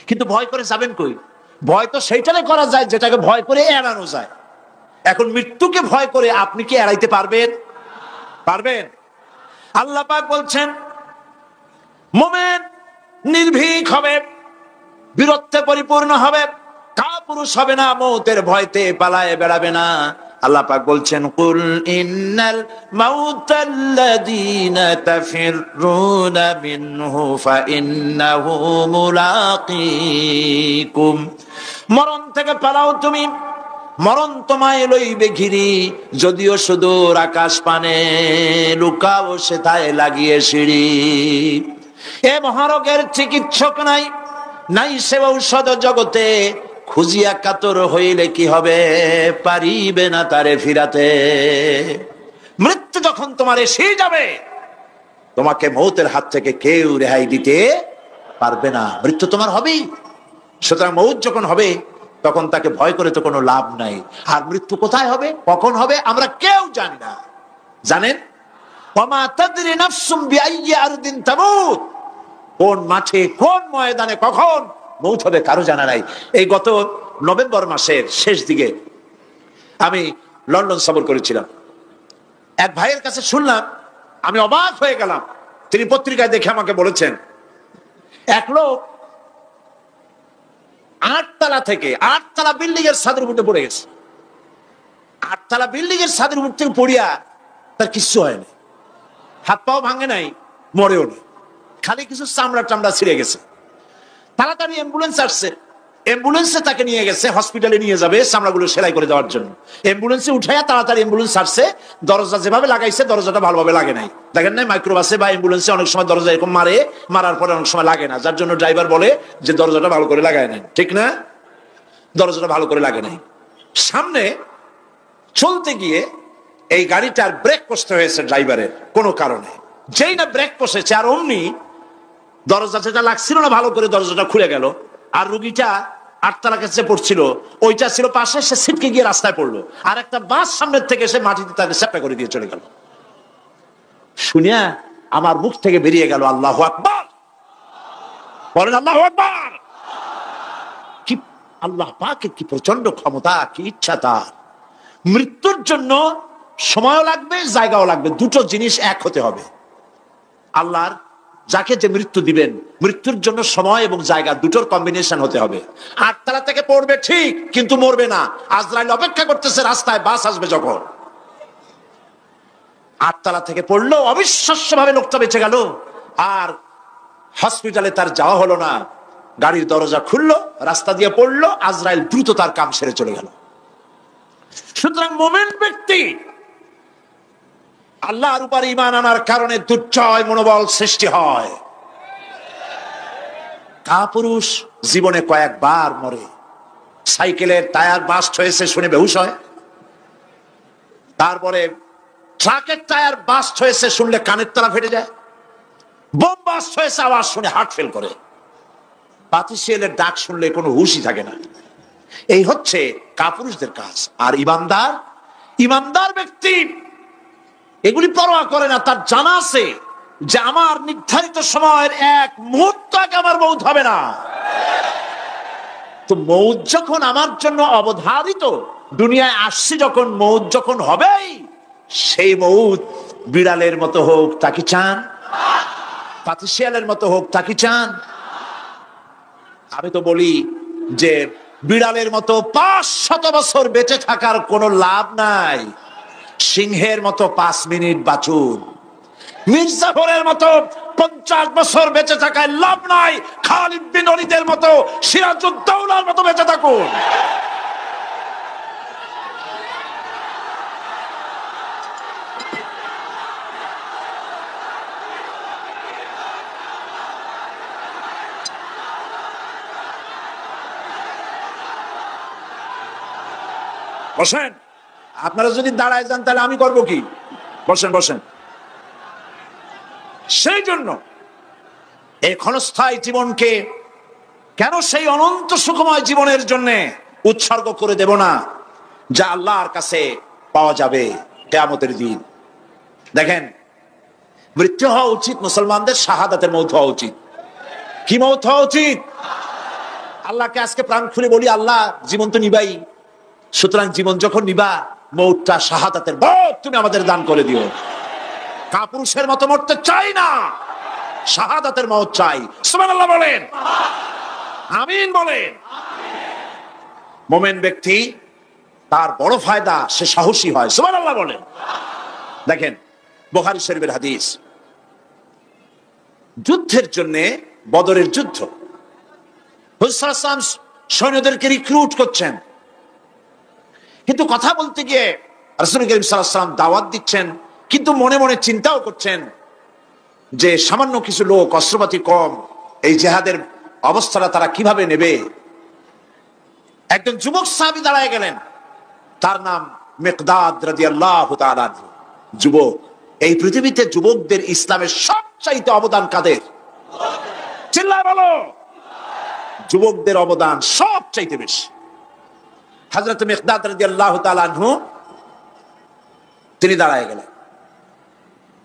কিন্তু ভয় করে যাবেন কই? ভয় তো সেইটারে করা যায় যেটাকে ভয় করে এড়ানো যায়। এখন মৃত্যুকে ভয় করে আপনি কি এড়াইতে পারবেন? পারবেন? আল্লাহ পাক বলছেন মুমিন নির্ভীক হবে, বীরত্বে পরিপূর্ণ হবে, কাপুরুষ হবে না, মৌতের ভয়তে পালায়ে বেড়াবে না। আল্লাহ পাক বলছেন কুল ইন্নাল মাউতাল্লাযীনা তাফিররুনা মিনহু ফাইন্নাহু মুলাকীকুম। মরণ থেকে পালাও তুমি, মরণ তোমায় লইবে ঘিরি, যদিও সুদূর আকাশ পানে, লুকাও সেথায় লাগিয়ে সিঁড়ি। এ মহারোগের চিকিৎসক নাই, নাই সে ঔষধ জগতে, খুঁজিয়া কাতর হইলে কি হবে, পারিবে না তারে ফিরাতে। মৃত্যু যখন তোমার এসে যাবে, তোমাকে মৌতের হাত থেকে কেউ রেহাই দিতে পারবে না। মৃত্যু তোমার হবেই। সুতরাং মৌত যখন হবে তখন তাকে ভয় করে তো কোনো লাভ নাই। আর মৃত্যু কোথায় হবে, কখন হবে, আমরা কেউ জানি না। জানেন? ওমা তাদরি নাফসুম বিআইয়ি আরদিন তামুত। কোন মাঠে, কোন ময়দানে, কখন মৌত হবে কারো জানা নাই। এই গত নভেম্বর মাসের শেষ দিকে আমি লন্ডন সফর করেছিলাম। এক ভাইয়ের কাছে শুনলাম, আমি অবাক হয়ে গেলাম। তিনি পত্রিকায় দেখে আমাকে বলেছেন এক লোক 8 তলা থেকে 8 তলা বিল্ডিং এর ছাদের উপরে পড়ে গেছে। 8 তলা বিল্ডিং এর ছাদের উপর থেকে পড়িয়া তার কিচ্ছু হয়নি, হাত পাও ভাঙে নাই, মরেও না, খালি কিছু চামড়া টামড়া ছিঁড়ে গেছে। তাড়াতাড়ি অ্যাম্বুলেন্স আসছে, অ্যাম্বুলেন্সে তাকে নিয়ে গেছে, হসপিটালে নিয়ে যাবে চামড়াগুলো সেলাই করে দেওয়ার জন্য। অ্যাম্বুলেন্সে উঠাইয়া তাড়াতাড়ি অ্যাম্বুলেন্স আসছে। দরজা যেভাবে লাগাইছে দরজাটা ভালোভাবে লাগে নাই। দেখেন নাই মাইক্রোবাসে বা অ্যাম্বুলেন্সে অনেক সময় দরজা এরকম মারার পরে অনেক সময় লাগে না, যার জন্য ড্রাইভার বলে যে দরজাটা ভালো করে লাগায় নাই। ঠিক না? দরজাটা ভালো করে লাগে নাই। সামনে চলতে গিয়ে এই গাড়িটার ব্রেক কষতে হয়েছে ড্রাইভারের কোনো কারণে। যেই না ব্রেক কষেছে আর অমনি দরজা যেটা লাগছিল না ভালো করে, দরজাটা খুলে গেল। আর রুগীটা 8 তলা কাছে পড়ছিল, ওইটা ছিল পাশে, সে ছিটকে গিয়ে রাস্তায় পড়লো। আর একটা বাস সামনের থেকে এসে মাটিতে তাকে চ্যাপটা করে দিয়ে চলে গেল। শুনিয়া আমার মুখ থেকে বেরিয়ে গেল আল্লাহু আকবার। বলেন আল্লাহু আকবার। কি আল্লাহ পাকের কি প্রচন্ড ক্ষমতা, কি ইচ্ছা তার। মৃত্যুর জন্য সময়ও লাগবে, জায়গাও লাগবে, দুটো জিনিস এক হতে হবে। আল্লাহর যাকে যে মৃত্যু দিবেন, মৃত্যুর জন্য সময় এবং জায়গা দুটোর কম্বিনেশন হতে হবে। 8 তলা থেকে পড়বে ঠিক, কিন্তু মরবে না। আজরাইল অপেক্ষা করতেছে রাস্তায়, বাস আসবে যখন। 8 তলা থেকে পড়লো, অবিশ্বাস্য ভাবে লোকটা বেঁচে গেল। আর হসপিটালে তার যাওয়া হলো না, গাড়ির দরজা খুললো, রাস্তা দিয়ে পড়লো, আজরাইল দ্রুত তার কাম সেরে চলে গেল। সুতরাং মুমিন ব্যক্তি আল্লাহর উপর ঈমান আনার কারণে দুর্জয় মনোবল সৃষ্টি হয়। কাপুরুষ জীবনে কয়েকবার মরে। সাইকেলের টায়ার বাস্ট হয়েছে শুনে বেহুশ হয়। তারপরে ট্রাকের টায়ার বাস্ট হয়েছে শুনলে কানের তলা ফেটে যায়। বোম বাস্ট হয়েছে আওয়াজ শুনে হার্ট ফেল করে। বাতিশিয়ালের ডাক শুনলে কোনো হুশই থাকে না। এই হচ্ছে কাপুরুষদের কাজ। আর ইমানদার ব্যক্তি এগুলি পরোয়া করে না। তার জানা আছে যে আমার নির্ধারিত সময়ের এক মুহূর্ত আগে আমার মৌত হবে না। তো মৌত যখন আমার জন্য অবধারিত, দুনিয়ায় আসছি যখন, মৌত যখন হবেই, সেই মৌত বিড়ালের মতো হোক তাকে চান, পাতিশিয়ালের মতো হোক তাকে চান। আমি তো বলি যে বিড়ালের মতো 500 বছর বেঁচে থাকার কোনো লাভ নাই। সিংহের মতো 5 মিনিট বাঁচুন। মির্জাফরের মতো 50 বছর বেঁচে থাকায় লাভ নাই। খালিদ বিন ওলীদের মতো, সিরাজউদ্দৌলার মতো বেঁচে থাকুন। বসেন। আপনারা যদি দাঁড়ায় যান তাহলে আমি করব কি? বসেন বসেন। সেই জন্য এই ক্ষণস্থায়ী জীবনকে কেন সেই অনন্ত সুখময় জীবনের জন্য উৎসর্গ করে দেব না, যা আল্লাহর কাছে পাওয়া যাবে কিয়ামতের দিন। দেখেন, মৃত্যু হওয়া উচিত মুসলমানদের, শাহাদাতের মৌত হওয়া উচিত। কি মৌত হওয়া উচিত? আল্লাহকে আজকে প্রাণ খুলে বলি, আল্লাহ জীবন তো নিবাই, সুতরাং জীবন যখন নিবা, মৌতটা শাহাদাতের মৌত তুমি আমাদের দান করে দিও। কাপুরুষের মতো মরতে চাই না, শাহাদাতের মৌত চাই। সুবহানাল্লাহ বলেন, আমিন বলেন। মুমিন ব্যক্তি তার বড় ফায়দা, সে সাহসী হয়। সুবহানাল্লাহ বলেন। দেখেন বুখারী শরীফের হাদিস, যুদ্ধের জন্য, বদরের যুদ্ধ, হুজুর সাল্লাল্লাহু আলাইহি ওয়াসাল্লাম সৈন্যদেরকে রিক্রুট করছেন, কিন্তু কথা বলতে গিয়ে রাসূল করিম সাল্লাল্লাহু আলাইহি ওয়াসাল্লাম দাওয়াত দিচ্ছেন, কিন্তু মনে মনে চিন্তাও করছেন যে সামান্য কিছু লোক, অস্ত্রপাতি কম, এই জিহাদের অবস্থাটা তারা কিভাবে নেবে। একজন যুবক সাহাবী দাঁড়ায় গেলেন, তার নাম মিকদাদ রাদিয়াল্লাহু তাআলা আনহু। যুবক, এই পৃথিবীতে যুবকদের ইসলামের সবচাইতে অবদান কাদের? চিল্লায় বলো। যুবকদের অবদান সবচাইতে বেশি। হযরত মিকদাদ রাদিয়াল্লাহু তাআলা আনহু তিনি দাঁড়ায় গেলেন,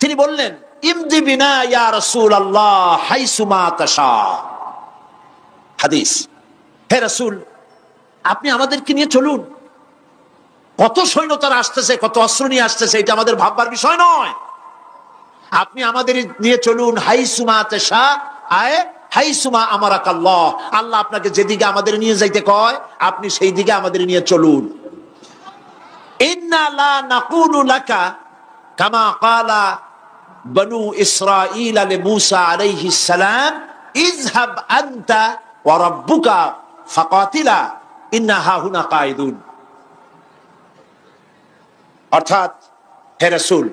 তিনি বললেন, ইমদি বিনা ইয়া রাসূলুল্লাহ হাইসুমা তাশা। হাদিস, হে রাসূল, আপনি আমাদেরকে নিয়ে চলুন। কত সৈন্য তারা আসতেছে, কত অস্ত্র নিয়ে আসতেছে, এটা আমাদের ভাববার বিষয় নয়। আপনি আমাদের নিয়ে চলুন, হাইসুমা তাশা আয় হাইসুমা আমারাকাল্লাহ। আল্লাহ আপনাকে যেদিকে আমাদের নিয়ে যাইতে কয়, আপনি সেই দিকে আমাদের নিয়ে চলুন। ইন্না লা নাকুলু লাকা কামা ক্বালা বনু ইসরাঈল লিমূসা আলাইহিস সালাম, ইযহাব আনতা ওয়া রাব্বুকা ফাকাতিলা ইন্না হাহুনা কাঈদুন। অর্থাৎ, হে রাসূল,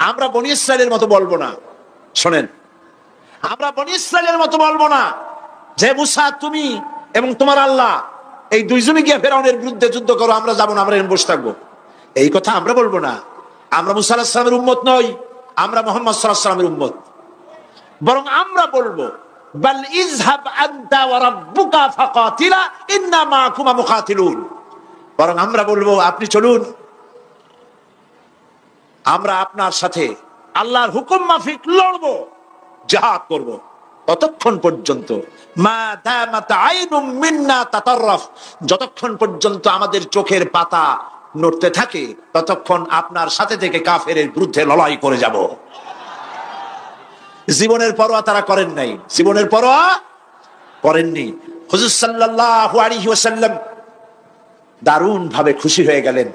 আমরা বনী ইসরাইলের মতো বলবো না। শোনেন, আমরা বনী ইসরাইলের মতো বলবো না যে মুসা তুমি এবং তোমার আল্লাহ এই দুইজনে গিয়ে ফেরাউনের বিরুদ্ধে যুদ্ধ করো, আমরা যাবো না, আমরা এখানে বসে থাকবো। এই কথা আমরা বলবো না। আমরা মুসা আলাইহিস সালামের উম্মত নই, আমরা মুহাম্মদ সাল্লাল্লাহু আলাইহি ওয়াসাল্লামের উম্মত। বরং আমরা বলবো, বাল ইযহাব আনতা ওয়া রাব্বুকা ফাকাতিলা ইন্না মাআকুমা মুকাতিলুন। বরং আমরা বলবো, আপনি চলুন, আমরা আপনার সাথে আল্লাহর হুকুম মাফিক লড়বো, জিহাদ করব। ততক্ষণ পর্যন্ত মা দামাত আইনুম মিন্না তাতাররাফ, যতক্ষণ পর্যন্ত আমাদের চোখের পাতা নড়তে থাকে, ততক্ষণ আপনার সাথে থেকে কাফেরের বিরুদ্ধে লড়াই করে যাব। জীবনের পরোয়া তারা করেন নাই, জীবনের পরোয়া করেননি। হুজুর সাল্লাল্লাহু আলাইহি ওয়াসাল্লাম দারুণ ভাবে খুশি হয়ে গেলেন।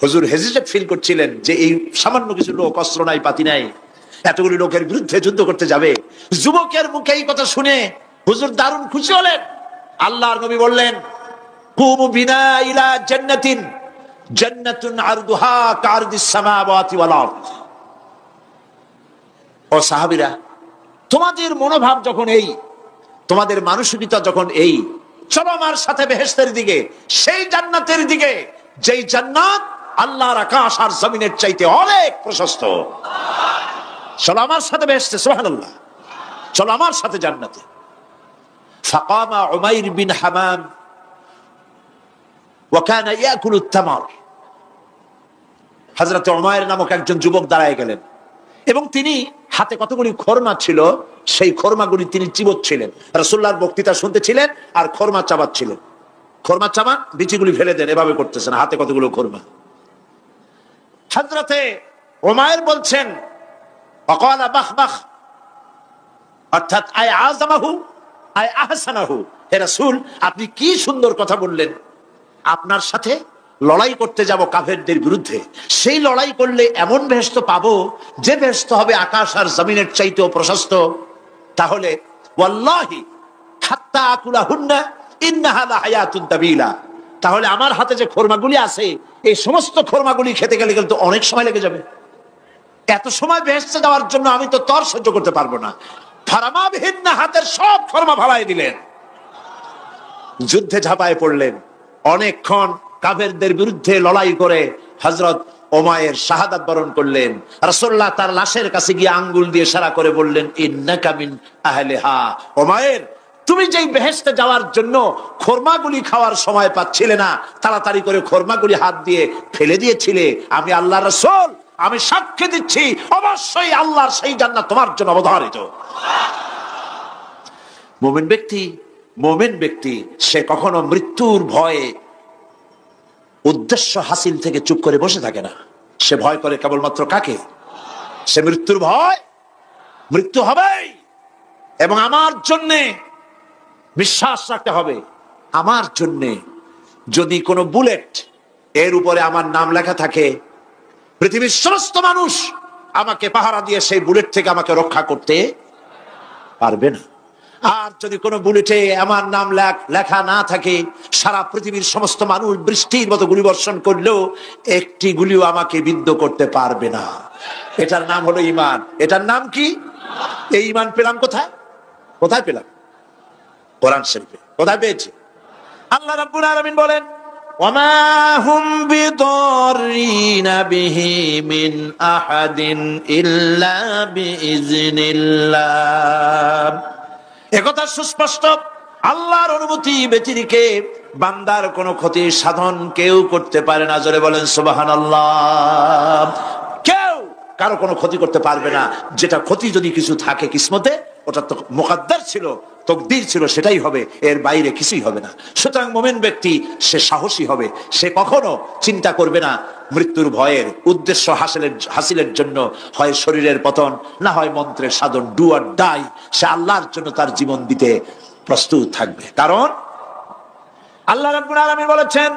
হুজুর হেজিটেট ফিল করছিলেন যে এই সামান্য কিছু লোক, অস্ত্র নাই, পাতি নাই, এতগুলি লোকের বিরুদ্ধে যুদ্ধ করতে যাবে। যুবকের মুখে এই কথা শুনে হুজুর দারুণ খুশি হলেন। আল্লাহর নবী বললেন, কুমু বিনা ইলা জান্নাতিন জান্নাতুন আরদুহা কারদিস সামাওয়াতি ওয়াল আরদ। ও সাহাবীরা, তোমাদের মনোভাব যখন এই, তোমাদের মানসিকতা যখন এই, চলো আমার সাথে বেহেশতের দিকে, সেই জান্নাতের দিকে যেই জান্নাত আল্লাহর আকাশ আর জমিনের চাইতে অনেক প্রশস্ত। চলো আমার সাথে বেহেশতে, সুবহানাল্লাহ, চলো আমার সাথে জান্নাতে। ফাকামা উমাইর বিন হামাম ওয়া কানা ইয়াকুলু তামার। হযরত উমাইর নামক একজন যুবক দাঁড়ায় গেলেন এবং তিনি হাতে কতগুলি খরমা ছিল, সেই খরমাগুলি তিনি চিবোচ্ছিলেন। রাসূলুল্লাহর বক্তৃতা শুনতেছিলেন আর খরমা চাবাচ্ছিলেন। খরমা চাবান, বিচিগুলি ফেলে দেন, এভাবে করতেছেন, হাতে কতগুলো খরমা। হযরতে উমাইর বলছেন, ওয়াকালা বাখবাখ, অর্থাৎ আয় আযমাহু আয় আহসানাহু। হে রাসূল, আপনি কি সুন্দর কথা বললেন। আপনার সাথে লড়াই করতে যাব কাফেরদের বিরুদ্ধে, সেই লড়াই করলে এমন বেহেশত পাবো যে বেহেশত হবে আকাশ আর জমিনের চাইতেও প্রশস্ত। তাহলে ওয়াল্লাহি হাত্তা আকুলাহুন্না ইন্নাহা লাহায়াতুন তাবিলা, তাহলে আমার হাতে যে খরমাগুলি আছে, এই সমস্ত খরমাগুলি খেতে গেলে কিন্তু অনেক সময় লেগে যাবে। এত সময় বেহেশতে যাওয়ার জন্য আমি তো তর সহ্য করতে পারবো না। ফারামা বিহিন্না, হাতের সব খরমা ফালাই দিলেন, যুদ্ধে ঝাঁপায় পড়লেন। অনেকক্ষণ কাফেরদের বিরুদ্ধে লড়াই করে হযরত ওমায়ের শাহাদাত বরণ করলেন। রাসূলুল্লাহ তার লাশের কাছে গিয়ে আঙ্গুল দিয়ে ইশারা করে বললেন, ইন্নাকা মিন আহলিহা। ওমায়ের, তুমি যেই বেহেশতে যাওয়ার জন্য খোরমাগুলি খাওয়ার সময় পাচ্ছিলে না, তাড়াতাড়ি করে খোরমাগুলি হাত দিয়ে ফেলে দিয়েছিলে, আমি আল্লাহর রাসূল, আমি সাক্ষ্য দিচ্ছি অবশ্যই আল্লাহর সেই জান্নাত তোমার জন্য অবধারিত। মুমিন ব্যক্তি সে কখনো মৃত্যুর ভয়ে উদ্দেশ্য হাসিল থেকে চুপ করে বসে থাকে না। সে ভয় করে কেবলমাত্র কাকে? সে মৃত্যুর ভয়, মৃত্যু হবেই, এবং আমার জন্যে বিশ্বাস রাখতে হবে, আমার জন্যে যদি কোনো বুলেট এর উপরে আমার নাম লেখা থাকে, পৃথিবীর সমস্ত মানুষ আমাকে পাহারা দিয়ে সেই বুলেট থেকে আমাকে রক্ষা করতে পারবে না। আর যদি কোনো বুলেটে আমার নাম লেখা না থাকে, সারা পৃথিবীর সমস্ত মানুষ বৃষ্টির মতো গুলি বর্ষণ করলেও একটি গুলিও আমাকে বিদ্ধ করতে পারবে না। এটার নাম হলো ঈমান। এটার নাম কি? এই ঈমান পেলাম কোথায়? কোথায় পেলাম? কোরআন শরীফে। কোথায় পেয়েছি? আল্লাহ রাব্বুল আলামিন বলেন, ওয়ামা হুম বিদরিনা বিহি মিন আহাদিন ইল্লা বিইজনিল্লাহ। একথা সুস্পষ্ট, আল্লাহর অনুমতি ব্যতিরেকে বান্দার কোনো ক্ষতি সাধন কেউ করতে পারে না। জোরে বলেন সুবহানাল্লাহ। কেউ কারো কোনো ক্ষতি করতে পারবে না। যেটা ক্ষতি যদি কিছু থাকে কিসমতে, ওটা তো মুকদ্দার ছিল, তকদির ছিল, সেটাই হবে, এর বাইরে কিছুই হবে না। সুতরাং মুমিন ব্যক্তি সে সাহসী হবে, সে কখনো চিন্তা করবে না মৃত্যুর ভয়ের। উদ্দেশ্য হাসিলের জন্য হয় শরীরের পতন, না হয় মন্ত্রের সাধন, ডু অর ডাই, সে আল্লাহর জন্য তার জীবন দিতে প্রস্তুত থাকবে। কারণ আল্লাহ রাব্বুল আলামিন বলেছেন,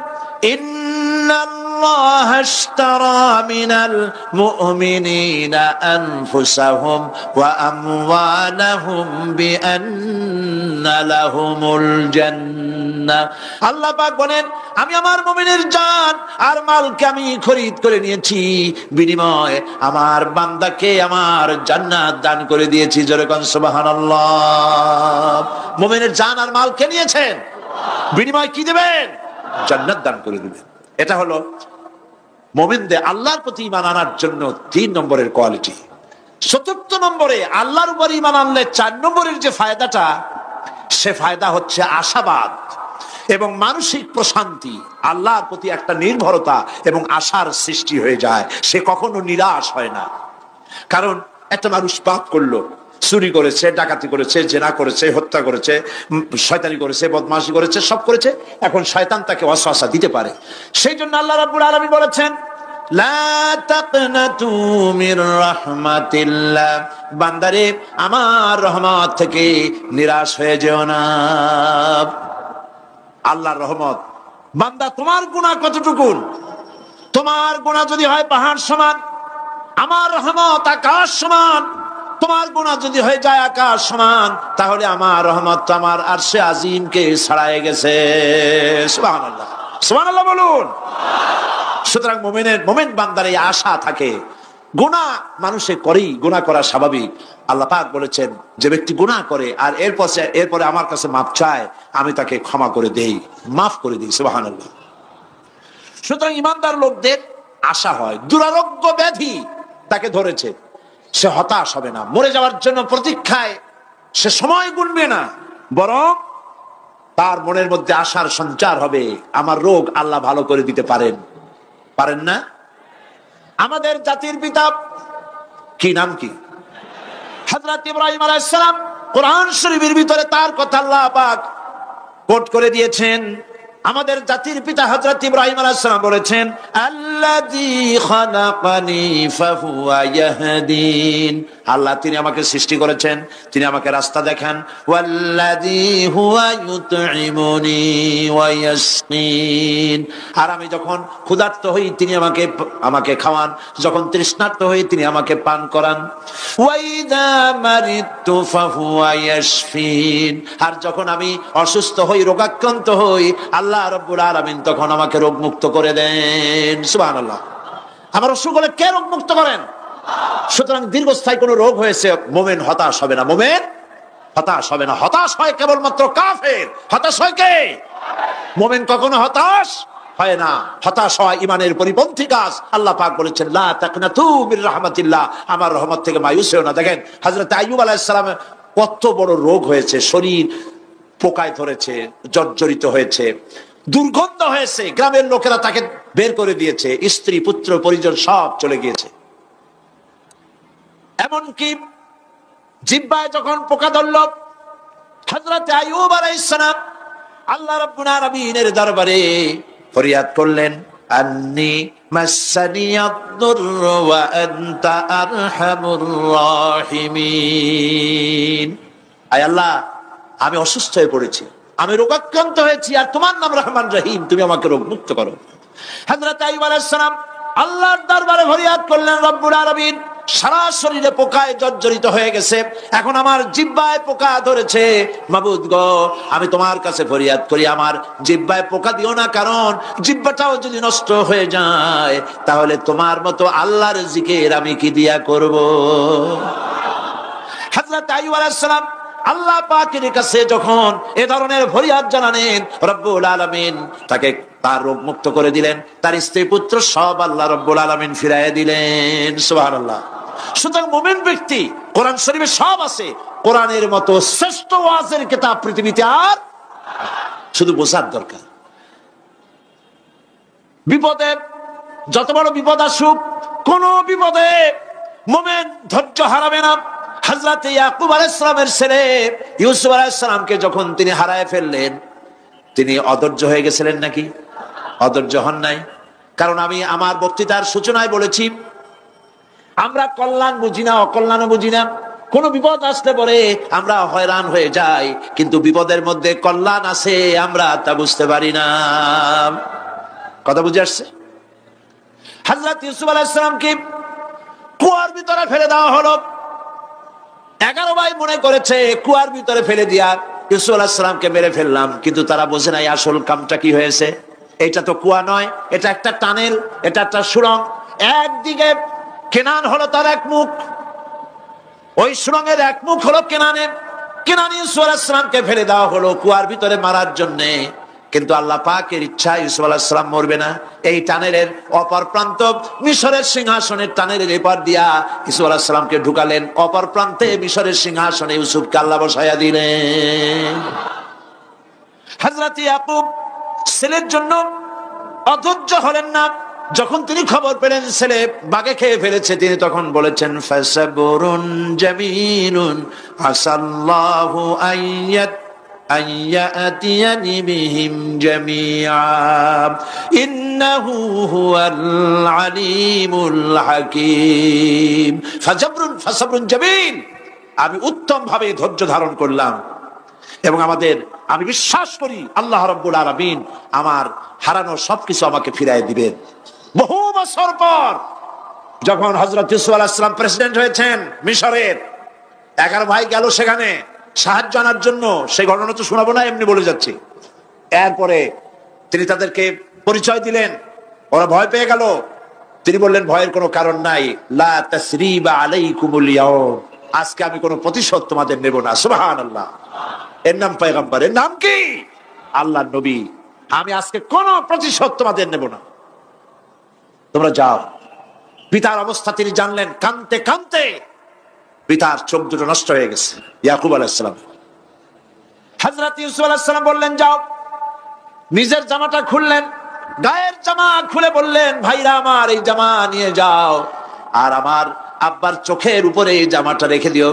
ইন্নাল্লাহা আশতারা মিনাল মুমিনিনা আনফুসাহুম ওয়া আমওয়ালাহুম বিআন্না লাহুমুল জান্নাহ। আল্লাহ পাক বলেন, আমি আমার মুমিনের জান আর মালকে আমি খরিদ করে নিয়েছি, বিনিময়ে আমার বান্দাকে আমার জান্নাত দান করে দিয়েছি। জোরে কোন সুবহানাল্লাহ। মুমিনের জান আর মালকে নিয়েছেন, বিনিময় কি দিবেন? জান্নাত দান করে দিবেন। এটা হলো মুমিনদের আল্লাহর প্রতি ঈমান আনার জন্য 3 নম্বরের কোয়ালিটি। 4th নম্বরে আল্লাহর উপর ঈমান আনলে 4 নম্বরের যে ফায়দাটা, সে ফায়দা হচ্ছে আশাবাদ এবং মানসিক প্রশান্তি। আল্লাহর প্রতি একটা নির্ভরতা এবং আশার সৃষ্টি হয়ে যায়, সে কখনো নিরাশ হয় না। কারণ একটা মানুষ পাপ করলো, চুরি করেছে, ডাকাতি করেছে, জেনা করেছে, হত্যা করেছে, শয়তানি করেছে, বদমাশি করেছে, সব করেছে, এখন শয়তান তাকে ওয়াসওয়াসা দিতে পারে। সেই জন্য আল্লাহ রাব্বুল আলামিন বলেছেন, লা তাকনাতু মির রাহমাতিল্লাহ, বান্দারে আমার রহমত থেকে নিরাশ হয়ে যেও না। আল্লাহর রহমত, বান্দা তোমার গুনাহ কতটুকু? তোমার গুনাহ যদি হয় পাহাড় সমান, আমার রহমত আকাশ সমান। তোমার গুনাহ যদি হয়ে যায় আকাশ সমান, তাহলে আমার রহমত আমার আরশে আজিমকে ছাড়াই গেছে। সুবহানাল্লাহ, সুবহানাল্লাহ বলুন। সুতরাং মুমিন বান্দার এই আশা থাকে। গুনাহ মানুষে করেই, গুনাহ করা স্বাভাবিক। আল্লাহ পাক বলেছেন, যে ব্যক্তি গুনাহ করে আর এরপরে আমার কাছে মাফ চায়, আমি তাকে ক্ষমা করে দেই, মাফ করে দিই। সুবহানাল্লাহ। সুতরাং ঈমানদার লোকদের আশা হয়, দুরারোগ্য ব্যাধি তাকে ধরেছে, সে হতাশ হবে না, মরে যাওয়ার জন্য প্রতীক্ষায় সে সময় গুনবে না, বরং তার মনের মধ্যে আশার সঞ্চার হবে, আমার রোগ আল্লাহ ভালো করে দিতে পারেন না? আমাদের জাতির পিতা কি নাম কি? হযরত ইব্রাহিম আলাইহিস সালাম। কোরআন শরীফের ভিতরে তার কথা আল্লাহ পাক কোট করে দিয়েছেন। আমাদের জাতির পিতা হযরত ইব্রাহিম আলাইহিস সালাম বলেছেন, আল্লাযী খালাকানি ফাহুয়া ইয়াহদিন। আল্লাহ তিনি আমাকে সৃষ্টি করেছেন, তিনি আমাকে রাস্তা দেখান। ওয়াল্লাযী হুয়া ইউতঈমুনি ওয়া ইয়াসকিন। আর আমি যখন ক্ষুধার্ত হই তিনি আমাকে খাওয়ান, যখন তৃষ্ণার্ত হই তিনি আমাকে পান করান। ওয়া ইযা মারিতু ফাহুয়া ইয়াশফিন। আর যখন আমি অসুস্থ হই, রোগাক্রান্ত হই, আল্লাহ রাব্বুল আলামিন তখন আমাকে রোগ মুক্ত করে দেন। সুবহানাল্লাহ। আমার অসুখ হলে কে রোগ মুক্ত করেন? সুতরাং দীর্ঘস্থায়ী কোন রোগ হয়েছে, মুমিন হতাশ হবে না, মুমিন হতাশ হবে না। হতাশ হয় কেবলমাত্র কাফের। হতাশ হয় কে? মুমিন কখনো হতাশ হয় না, হতাশ হওয়া ইমানের পরিপন্থী কাজ। আল্লাহ পাক বলেছেন লা তাকনাতু মির রাহমাতিল্লাহ, আমার রহমত থেকে মায়ুস হও না। দেখেন হযরত আইয়ুব আলাইহিস সালামের কত বড় রোগ হয়েছে, শরীর পোকায় ধরেছে, জর্জরিত হয়েছে, দুর্গন্ধ হয়েছে, গ্রামের লোকেরা তাকে বের করে দিয়েছে, স্ত্রী পুত্র পরিজন সব চলে গিয়েছে। এমনকি জিহ্বায় যখন পোকা ধরল, হযরত আইয়ুব আলাইহিস সালাম আল্লাহ রাব্বুল আলামিনের দরবারে ফরিয়াদ করলেন, আন্নী মাসসানিয়াদ-দুররু ওয়া আনতা আরহামুর রাহিমিন। আয় আল্লাহ, আমি অসুস্থ হয়ে পড়েছি, আমি রোগাক্রান্ত হয়েছি, আর তোমার নাম রহমান রহিম, তুমি আমাকে রোগ মুক্ত করো। হযরত আইয়ুব আলাইহিস সালাম আল্লাহর দরবারে ফরিয়াদ করলেন, রব্বুল আলামিন সারা শরীরে পোকায় জর্জরিত হয়ে গেছে, এখন আমার জিহ্বায় পোকা ধরেছে, মাবুদ গো আমি তোমার কাছে ফরিয়াদ করি আমার জিহ্বায় পোকা দিও না, কারণ জিহ্বাটাও যদি নষ্ট হয়ে যায় তাহলে তোমার মতো আল্লাহর জিকির আমি কি দিয়া করব। হযরত আইয়ুব আলাইহিস সালাম আল্লাহ পাকের কাছে যখন এ ধরনের ফরিয়াদ জানালেন, রব্বুল আলামিন তাকে তার রোগ মুক্ত করে দিলেন, তার স্ত্রী পুত্র সব আল্লাহ রব্বুল আলামিন ফিরাইয়া দিলেন। সুবহানাল্লাহ। সুতরাং মুমিন ব্যক্তি, কোরআন শরীফে সব আছে, কোরআনের মতো শ্রেষ্ঠ ওয়াজের কিতাব পৃথিবীতে আর শুধু বোঝার দরকার। বিপদে যত বড় বিপদ আসুক, কোন বিপদে মুমিন ধৈর্য হারাবে না। হযরত ইয়াকুব আলাইহিস সালামের ছেলে ইউসুফ আলাইহিস সালামকে যখন তিনি হারায় ফেললেন, তিনি অধৈর্য হয়ে গেছিলেন নাকি? অধৈর্য হন নাই। কারণ আমি আমার বক্তৃতার সূচনায় বলেছি, আমরা কল্যাণ বুঝি না, অকল্যাণও বুঝি না। কোন বিপদ আসলে পরে আমরা হয়রান হয়ে যাই, কিন্তু বিপদের মধ্যে কল্যাণ আছে আমরা তা বুঝতে পারি না। কথা বুঝে আসছে? হযরত ইউসুফ আলাইহিস সালামকে কুয়ার ভিতরে ফেলে দেওয়া হলো। 11 ভাই মনে করেছে কুয়ার ভিতরে ফেলে দিয়া ইউসুফ আলাইহিস সালামকে মেরে ফেললাম, কিন্তু তারা বোঝে নাই আসল কামটা কি হয়েছে। এটা তো কুয়া নয়, এটা একটা টানেল, এটা একটা সুড়ঙ্গ। একদিকে কেনান হলো তার এক মুখ, ওই সুড়ঙ্গের এক মুখ হলো কেনানে। কেনান ইউসুফ আলাইহিস সালামকে ফেলে দেওয়া হলো কুয়ার ভিতরে মারার জন্য, কিন্তু আল্লাহ পাকের ইচ্ছা ইউসুফ আলাইহিস সালাম মরবে না। এই টানেলের অপর প্রান্ত মিশরের সিংহাসনের টানেলের এপার দিয়া ইউসুফ আলাইহিস সালামকে ঢুকালেন, অপর প্রান্তে মিশরের সিংহাসনে ইউসুফকে আল্লাহ বসায়া দিলেন। হযরত ইয়াকুব ছেলের জন্য অধৈর্য হলেন না। যখন তিনি খবর পেলেন ছেলে বাঘে খেয়ে ফেলেছে, তিনি তখন বলেছেন, ফাসাবরুন জামিলুন আসাল্লাহু আইয়াতিয়ানি বিহিম জামিআ ইন্নাহু হুয়াল আলিমুল হাকীম। ফাসাবরুন জামিল, আমি উত্তম ভাবে ধৈর্য ধারণ করলাম, এবং আমি বিশ্বাস করি আল্লাহ রাব্বুল আলামিন আমার হারানো সবকিছু আমাকে ফিরাই দিবেন। বহু বছর পর যখন হযরত ইউসুফ আলাইহিস সালাম প্রেসিডেন্ট হয়েছেন মিশরের, 11 ভাই গেল সেখানে সাহায্য আনার জন্য। সেই ঘটনা তো শোনাবো না, এমনি বলে যাচ্ছি। এরপরে তিনি তাদেরকে পরিচয় দিলেন, ওরা ভয় পেয়ে গেল। তিনি বললেন, ভয়ের কোনো কারণ নাই, লা তাসরিবা আলাইকুমুল ইয়াউম, আজকে আমি কোনো প্রতিশোধ তোমাদের নেব না। সুবহানাল্লাহ। এর নাম পয়গম্বর, এর নাম কি? আল্লাহর নবী। আমি আজকে কোনো প্রতিশোধ তোমাদের নেব না, তোমরা যাও। পিতার অবস্থা তিনি জানলেন, কাঁদতে কাঁদতে পিতার চোখ দুটো নষ্ট হয়ে গেছে। ইয়াকুব আলাইহিস সালাম, হযরত ইউসুফ আলাইহিস সালাম বললেন, যাও। নিজের জামাটা খুললেন, গায়ের জামা খুলে বললেন, ভাইরা আমার এই জামা নিয়ে যাও, আর আমার আব্বার চোখের উপরে এই জামাটা রেখে দিও।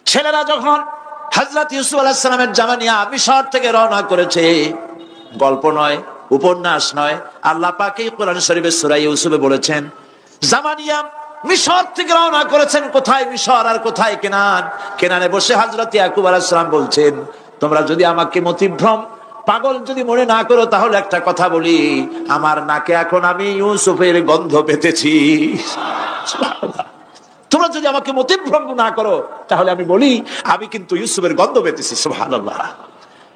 ছেলেরা যখন হযরত ইউসুফ আলাইহিস সালামের জামা নিয়ে মিশর থেকে রওনা করেছে, গল্প নয়, উপন্যাস নয়, আল্লাহ পাক এই কোরআন শরীফে সূরা ইউসুফে বলেছেন, জামা নিয়ে মিশর থেকে রওনা করেছেন। কোথায় মিশর আর কোথায় কেনান? কেনানে বসে হযরত ইয়াকুব আলাইহিস সালাম বলছেন, তোমরা যদি আমাকে মতিভ্রম পাগল যদি মনে না করো, তাহলে একটা কথা বলি, আমার নাকে এখন আমি ইউসুফের গন্ধ পেতেছি। তোমরা যদি আমাকে মতিভ্রম না করো, তাহলে আমি বলি আমি কিন্তু ইউসুফের গন্ধ পেতেছি। সুবহানাল্লাহ।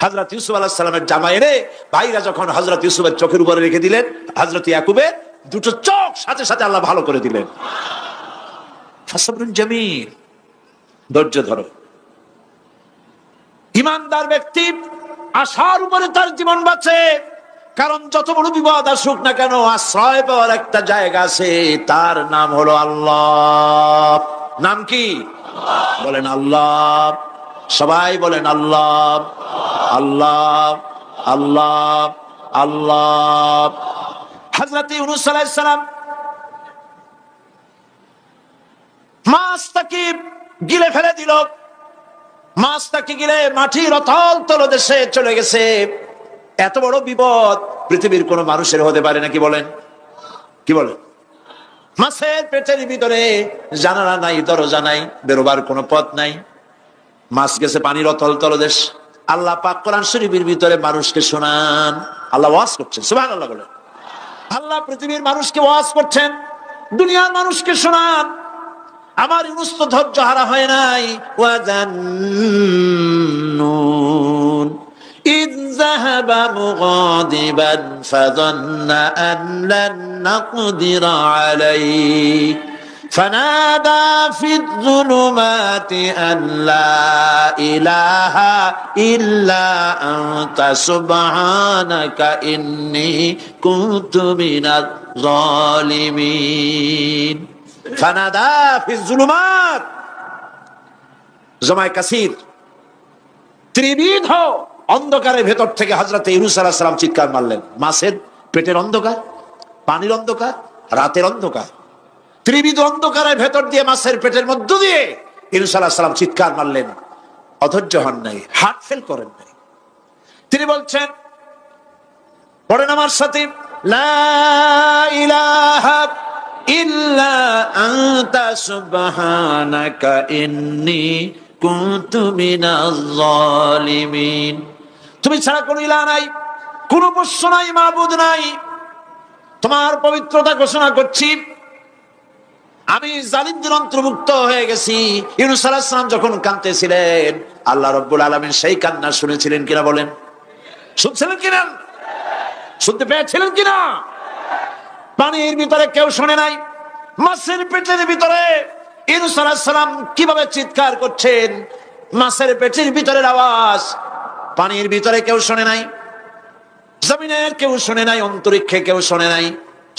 হযরত ইউসুফ আলাইহিস সালামের জামা এনে ভাইরা যখন হযরত ইউসুফের চোখের উপরে রেখে দিলেন, হযরত ইয়াকুবের দুটো চোখ সাথে সাথে আল্লাহ ভালো করে দিলেন। ফাসাবরুন জামিল, ধৈর্য ধরো। ইমানদার ব্যক্তি আশার উপরে তার জীবন বাঁচে, কারণ যত বড় বিপদ আসুক না কেন, আশ্রয় পাওয়ার একটা জায়গা আছে, তার নাম হলো আল্লাহ। নাম কি? বলেন আল্লাহ। সবাই বলেন আল্লাহ, আল্লাহ, আল্লাহ, আল্লাহ। হযরত ইউনূস আলাইহিস সালাম মাছটাকে গিলে ফেলে দিল। মাছটাকে গিলে মাটির অতল তলদেশে চলে গেছে। এত বড় বিপদ পৃথিবীর কোন মানুষের হতে পারে না, কি বলেন? কি বলেন? মাছের পেটের ভিতরে জানালা নাই, দরজা নাই, বেরোবার কোনো পথ নাই। মাছ গেছে পানির অতল তলদেশ। আল্লাহ পাক কোরআন শরীফের ভিতরে মানুষকে শোনান, আল্লাহ ওয়াজ করছেন। সুবহানাল্লাহ বলেন। আল্লাহ পৃথিবীর মানুষকে ওয়াজ করছেন, দুনিয়ার মানুষকে শোনান। আমার ইউনূস তো ধৈর্য হারা হয় নাই। ওয়াজান্নুন إذ ذهب مغاضبا فظن أن لن نقدر عليه فنادى في الظلمات أن لا إله إلا أنت سبحانك إني كنت من الظالمين فنادى في الظلمات জমায় কাসির ত্রিবিধ অন্ধকারের ভেতর থেকে হযরত ইউনূস আলাইহিস সালাম চিৎকার মারলেন। মাছের পেটের অন্ধকার, পানির অন্ধকার, রাতের অন্ধকার, ত্রিবিধ অন্ধকারের ভেতর দিয়ে মাছের পেটের মধ্য দিয়ে ইউনূস আলাইহিস সালাম চিৎকার মারলেন। অধৈর্য হন নাই, হার্ট ফেল করেন নাই। তিনি বলছেন, পড়েন আমার সাথে, লা ইলাহা ইল্লা আনতা সুবহানাকা ইন্নী কুনতু মিনাজ জালিমিন। তুমি ছাড়া কোনো ইলাহ নাই, কোনো পোষ্য নাই, মাবুদ নাই। তোমার পবিত্রতা ঘোষণা করছি, আমি জালিমদের অন্তর্ভুক্ত হয়ে গেছি। ইউনূস আলাইহিস সালাম যখন কাঁদতেছিলেন, আল্লাহ রাব্বুল আলামিন সেই কান্না শুনেছিলেন কিনা বলেন? শুনছিলেন কিনা? শুনতে পেয়েছিলেন কিনা? পানির ভিতরে কেউ শোনে নাই, মাছের পেটের ভিতরে ইউনূস আলাইহিস সালাম কিভাবে চিৎকার করছেন, মাছের পেটের ভিতরের আওয়াজ পানির ভিতরে কেউ শোনে নাই, জমিনের কেউ শোনে নাই, অন্তরিক্ষে কেউ শোনে নাই,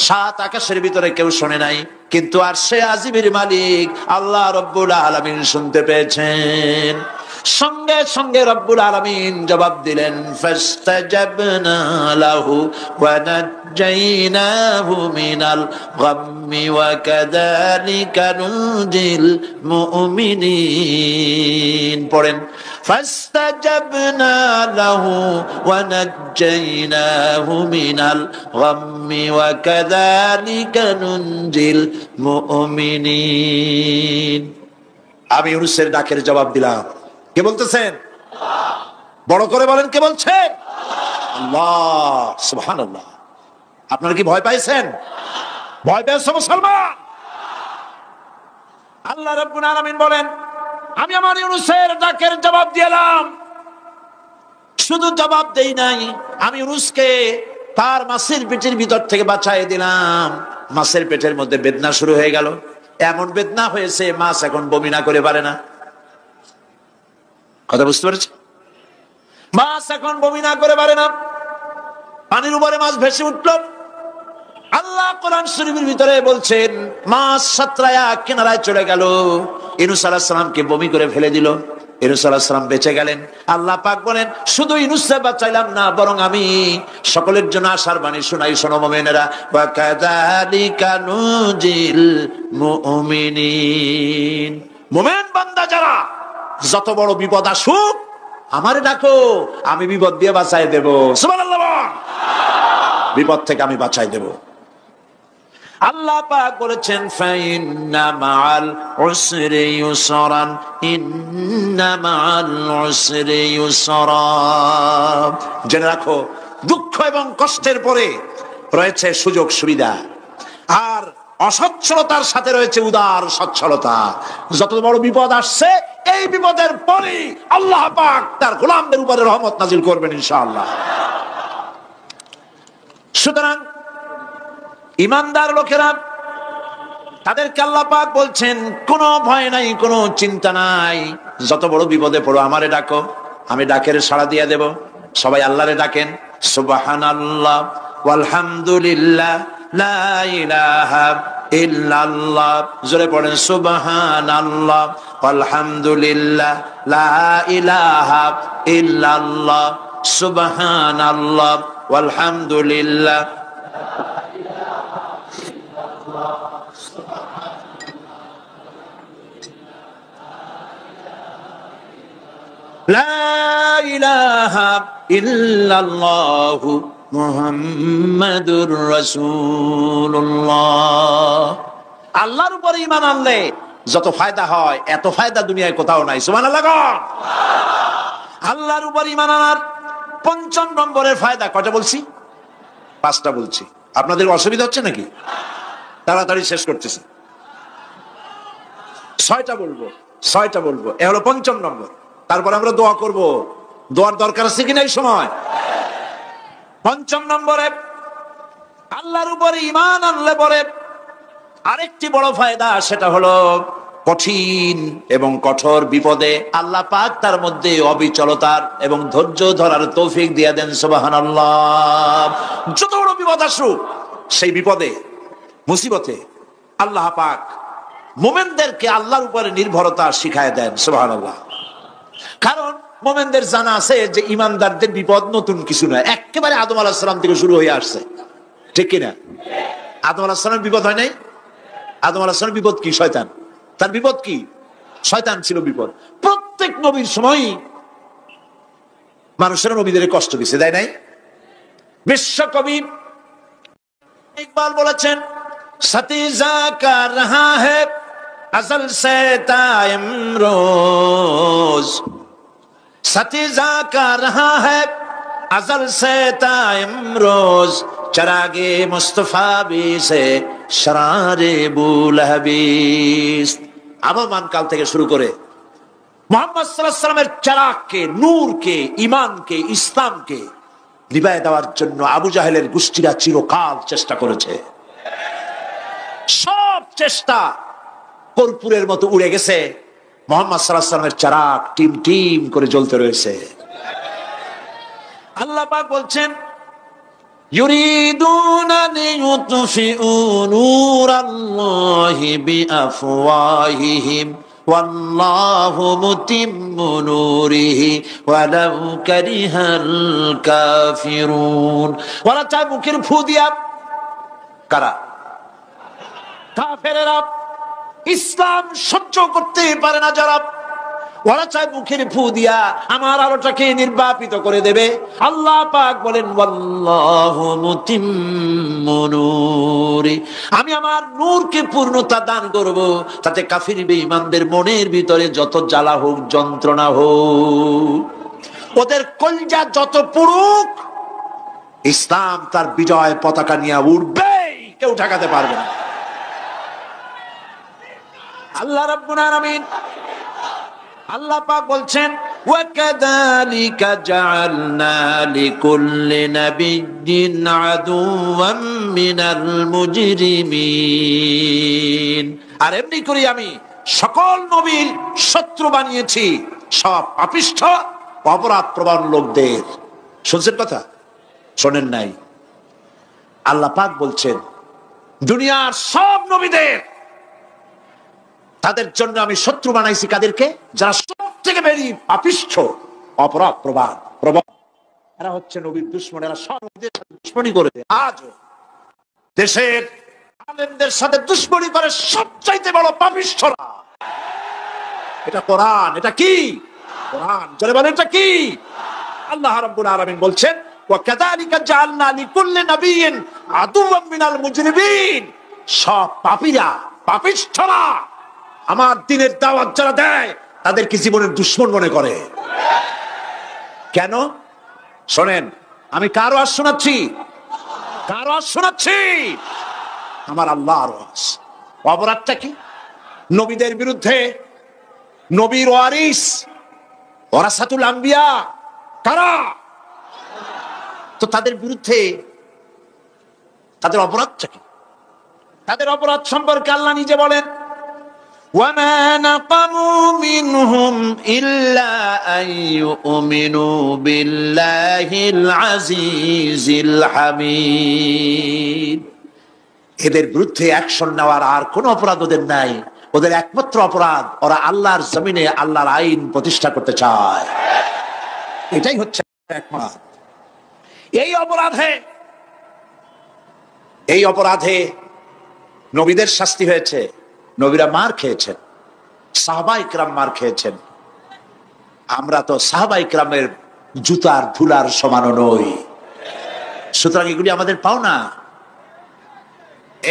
সাত আকাশের ভিতরে কেউ শোনে নাই, কিন্তু আরশে আজিমের মালিক আল্লাহ রাব্বুল আলামিন শুনতে পেয়েছেন। সঙ্গে সঙ্গে রব্বুল আলামিন জবাব দিলেন, ফাস্তাজাবনা লাহু ওয়া নাজ্জাইনাহু মিনাল গাম্মি ওয়া কাযালিকা নুজিল মুমিনিন। পড়েন, ফাস্তাজাবনা লাহু ওয়া নাজ্জাইনাহু মিনাল গাম্মি ওয়া কাযালিকা নুজিল মুমিনিন। আমি ইউনূসের ডাকের জবাব দিলাম। কে বলতেছেন? বড় করে বলেন, কে বলছেন? আল্লাহ। সুবহানাল্লাহ। আপনারা কি ভয় পাইছেন? ভয় পেয়েছে মুসলমান? আল্লাহ রাব্বুল আলামিন বলেন, আমি আমার ইউনূসের ডাকের জবাব দিলাম। শুধু জবাব দেই নাই, আমি ইউনূসকে তার মাছের পেটের ভিতর থেকে বাঁচাই দিলাম। মাছের পেটের মধ্যে বেদনা শুরু হয়ে গেল। এমন বেদনা হয়েছে মাছ এখন বমি না করে পারে না। কথা বুঝতে পেরেছি? মাছ এখন বমি না করে পারে না। পানির উপরে মাছ ভেসে উঠল। আল্লাহ কোরআন শরীফের ভিতরে বলছেন, মাছ সাতরায়া কিনারায় চলে গেল, ইউনূস আলাইহিস সালামকে বমি করে ফেলে দিল। ইউনূস আলাইহিস সালাম বেঁচে গেলেন। আল্লাহ পাক বলেন, শুধু ইউনূসকে বাঁচাইলাম না, বরং আমি সকলের জন্য আশার বাণী শোনাই, শোনো মুমিনেরা, ওয়া কাযালিকা নুজিল মুমিনিন। মুমিন বান্দা যারা, যত বড় বিপদ আসুক আমারে ডাকো, আমি বিপদ দিয়ে বাঁচাই দেব। সুবহানাল্লাহ। বিপদ থেকে আমি বাঁচাই দেব। আল্লাহ পাক বলেছেন, ফাইন্না মাআল উসরি ইউসরান, ইন্না মাআল উসরি ইউসরা। জেনে রাখো, দুঃখ এবং কষ্টের পরে রয়েছে সুযোগ সুবিধা, আর অসচ্ছলতার সাথে রয়েছে উদার সচ্ছলতা। যত বড় বিপদ আসছে, এই বিপদের পরে আল্লাহ পাক তার গোলামদের উপরে রহমত নাজিল করবেন ইনশাআল্লাহ। সুতরাং ঈমানদার লোকেরা, তাদেরকে আল্লাহ পাক বলছেন, কোনো ভয় নাই, কোনো চিন্তা নাই, যত বড় বিপদে পড়ো আমারে ডাকো, আমি ডাকের সাড়া দিয়ে দেব। সবাই আল্লাহরে ডাকেন, সুবহানাল্লাহ ওয়ালহামদুলিল্লাহ লা ইলাহা ইল্লাল্লাহ। জোরে পড়েন সুবহানাল্লাহ ওয়ালহামদুলিল্লাহ লা ইলাহা ইল্লাল্লাহ, সুবহানাল্লাহ ওয়ালহামদুলিল্লাহ। লা ইলাহা ইল্লাল্লাহ মুহাম্মাদুর রাসূলুল্লাহ। আল্লাহর উপর ঈমান আনলে যত ফায়দা হয় এত ফায়দা দুনিয়ায় কোথাও নাই। সুবহানাল্লাহ। আল্লাহর উপর ঈমান আনার ৫ম নম্বরের ফায়দা কয়টা বলছি? 5টা বলছি। আপনাদের অসুবিধা হচ্ছে নাকি? তাড়াতাড়ি শেষ করতেছি। 6টা বলবো। এ হলো ৫ম নম্বর। তারপর আমরা দোয়া করব। দোয়ার দরকার আছে কিনা এই সময়? ৫ম নম্বরে আল্লাহর উপরে ঈমান আনলে পরে আরেকটি বড় ফায়দা, সেটা হলো কঠিন এবং কঠোর বিপদে আল্লাহ পাক তার মধ্যে অবিচলতার এবং ধৈর্য ধরার তৌফিক দিয়ে দেন। সুবহানাল্লাহ। যত বড় বিপদ আসুক, সেই বিপদে মুসিবতে আল্লাহ পাক মুমিনদেরকে আল্লাহর উপরে নির্ভরতা শিখায় দেন। সুবহানাল্লাহ। কারণ মুমিনদের জানা আছে যে ইমানদারদের বিপদ নতুন কিছু নয়, একেবারে আদম আলাইহিস সালাম থেকে শুরু হয়ে আসছে। ঠিক কিনা? আদম আলাইহিস সালামের বিপদ হয় নাই? আদম আলাইহিস সালামের বিপদ কি? শয়তান। তার বিপদ কি? শয়তান ছিল বিপদ। প্রত্যেক নবীর সময় মানুষেরা নবীদের কষ্ট দিছে, দেয় নাই? বিশ্বকবি ইকবাল বলেছেন, সতীজা কা রহা হ্যায় अज़ल से ता इमरोज, सतीजा का रहा है अज़ल से ता इमरोज, चरागे मुस्तफा भी से शरारे बुलहबीस। আবহমান কাল থেকে শুরু করে মুহাম্মদ সাল্লাল্লাহু আলাইহি ওয়াসাল্লামের চারাগকে, নূরকে, ঈমানকে, ইসলামকে নিভায়ে দেওয়ার জন্য আবু জাহেলের গোষ্ঠীরা চিরকাল চেষ্টা করেছে। সব চেষ্টা কর্পূরের মতো উড়ে গেছে। মুহাম্মদ সাল্লাল্লাহু আলাইহি ওয়াসাল্লামের চারাগ টিম টিম করে জ্বলতে রয়েছে। আল্লাহ পাক বলছেন, ইউরিদুনা লিইউতফিউ নূরাল্লাহি বিআফওয়াহিহিম ওয়াল্লাহু মুতিম্মু নূরিহি ওয়ালাউ কারিহাল কাফিরুন। ওরা চায় মুখের ফু দিয়া, কারা? কাফেরেরা। ইসলাম সহ্য করতে পারে না যারা, ওরা চায় মুখের ফু দিয়া আমার আলোটাকে নির্বাপিত করে দেবে। আল্লাহ পাক বলেন, ওয়াল্লাহু মুতিম্মু নূরি, আমি আমার নূরকে পূর্ণতা দান করব, তাতে কাফির বেঈমানদের মনের ভিতরে যত জ্বালা হোক, যন্ত্রণা হোক, ওদের কলজা যত পুরুক, ইসলাম তার বিজয় পতাকা নিয়ে উঠবে, কেউ ঠেকাতে পারবে না। আল্লাহ রাব্বুল আলামিন, আল্লাহ পাক বলছেন, ওয়া কাযালিকা জাআলনা লিকুল্লি নাবিয়্যিন আদুওয়াম মিনাল মুজরিমিন। আর এমনি করে আমি সকল নবীর শত্রু বানিয়েছি সব পাপিষ্ঠ অপরাধ প্রবণ লোকদের। শুনছেন কথা? শোনেন নাই? আল্লাহ পাক বলছেন, দুনিয়ার সব নবীদের, তাদের জন্য আমি শত্রু বানাইছি কাদেরকে? যারা সব থেকে বেশি পাপিষ্ঠ, অপরাধ প্রবণ। এরা হচ্ছে নবীর দুশমন। এরা সব নবীদের সাথে দুশমনি করেছে। আজও দেশের আলেমদের সাথে দুশমনি করে সবচাইতে বড় পাপিষ্ঠরা। এটা কোরআন। এটা কি? কোরআন। চলে বলেন, এটা কি? আল্লাহ রাব্বুল আলামিন বলছেন, ওয়া কাযালিকা জাআলনা লিকুল্লি নাবিয়্যিন আদুওয়াম মিনাল মুজরিমিন। সব পাপীরা, পাপিষ্ঠরা আমার দ্বীনের দাওয়াত যারা দেয় তাদেরকে জীবনের দুশমন মনে করে। কেন? শোনেন, আমি কার ওয়াজ শোনাচ্ছি? কার ওয়াজ শোনাচ্ছি? আমার আল্লাহর ওয়াজ। অপরাধটা কি? নবীদের বিরুদ্ধে, নবীর ওয়ারিস, ওয়ারাসাতুল আম্বিয়া কারা? তো তাদের বিরুদ্ধে তাদের অপরাধটা কি? তাদের অপরাধ সম্পর্কে আল্লাহ নিজে বলেন, وما نقموا منهم إلا أن يؤمنوا بالله العزيز الحميد। এদের বিরুদ্ধে অ্যাকশন নেওয়ার আর কোন অপরাধ ওদের নাই। ওদের একমাত্র অপরাধ, ওরা আল্লাহর জমিনে আল্লাহর আইন প্রতিষ্ঠা করতে চায়। এটাই হচ্ছে একমাত্র। এই অপরাধে নবীদের শাস্তি হয়েছে। নবীরা মার খেয়েছেন, সাহাবা ইকরাম মার খেয়েছেন। আমরা তো সাহাবা ইকরামের জুতার ধুলার সমানও নই। সুতরাং এগুলি আমাদের পাওনা।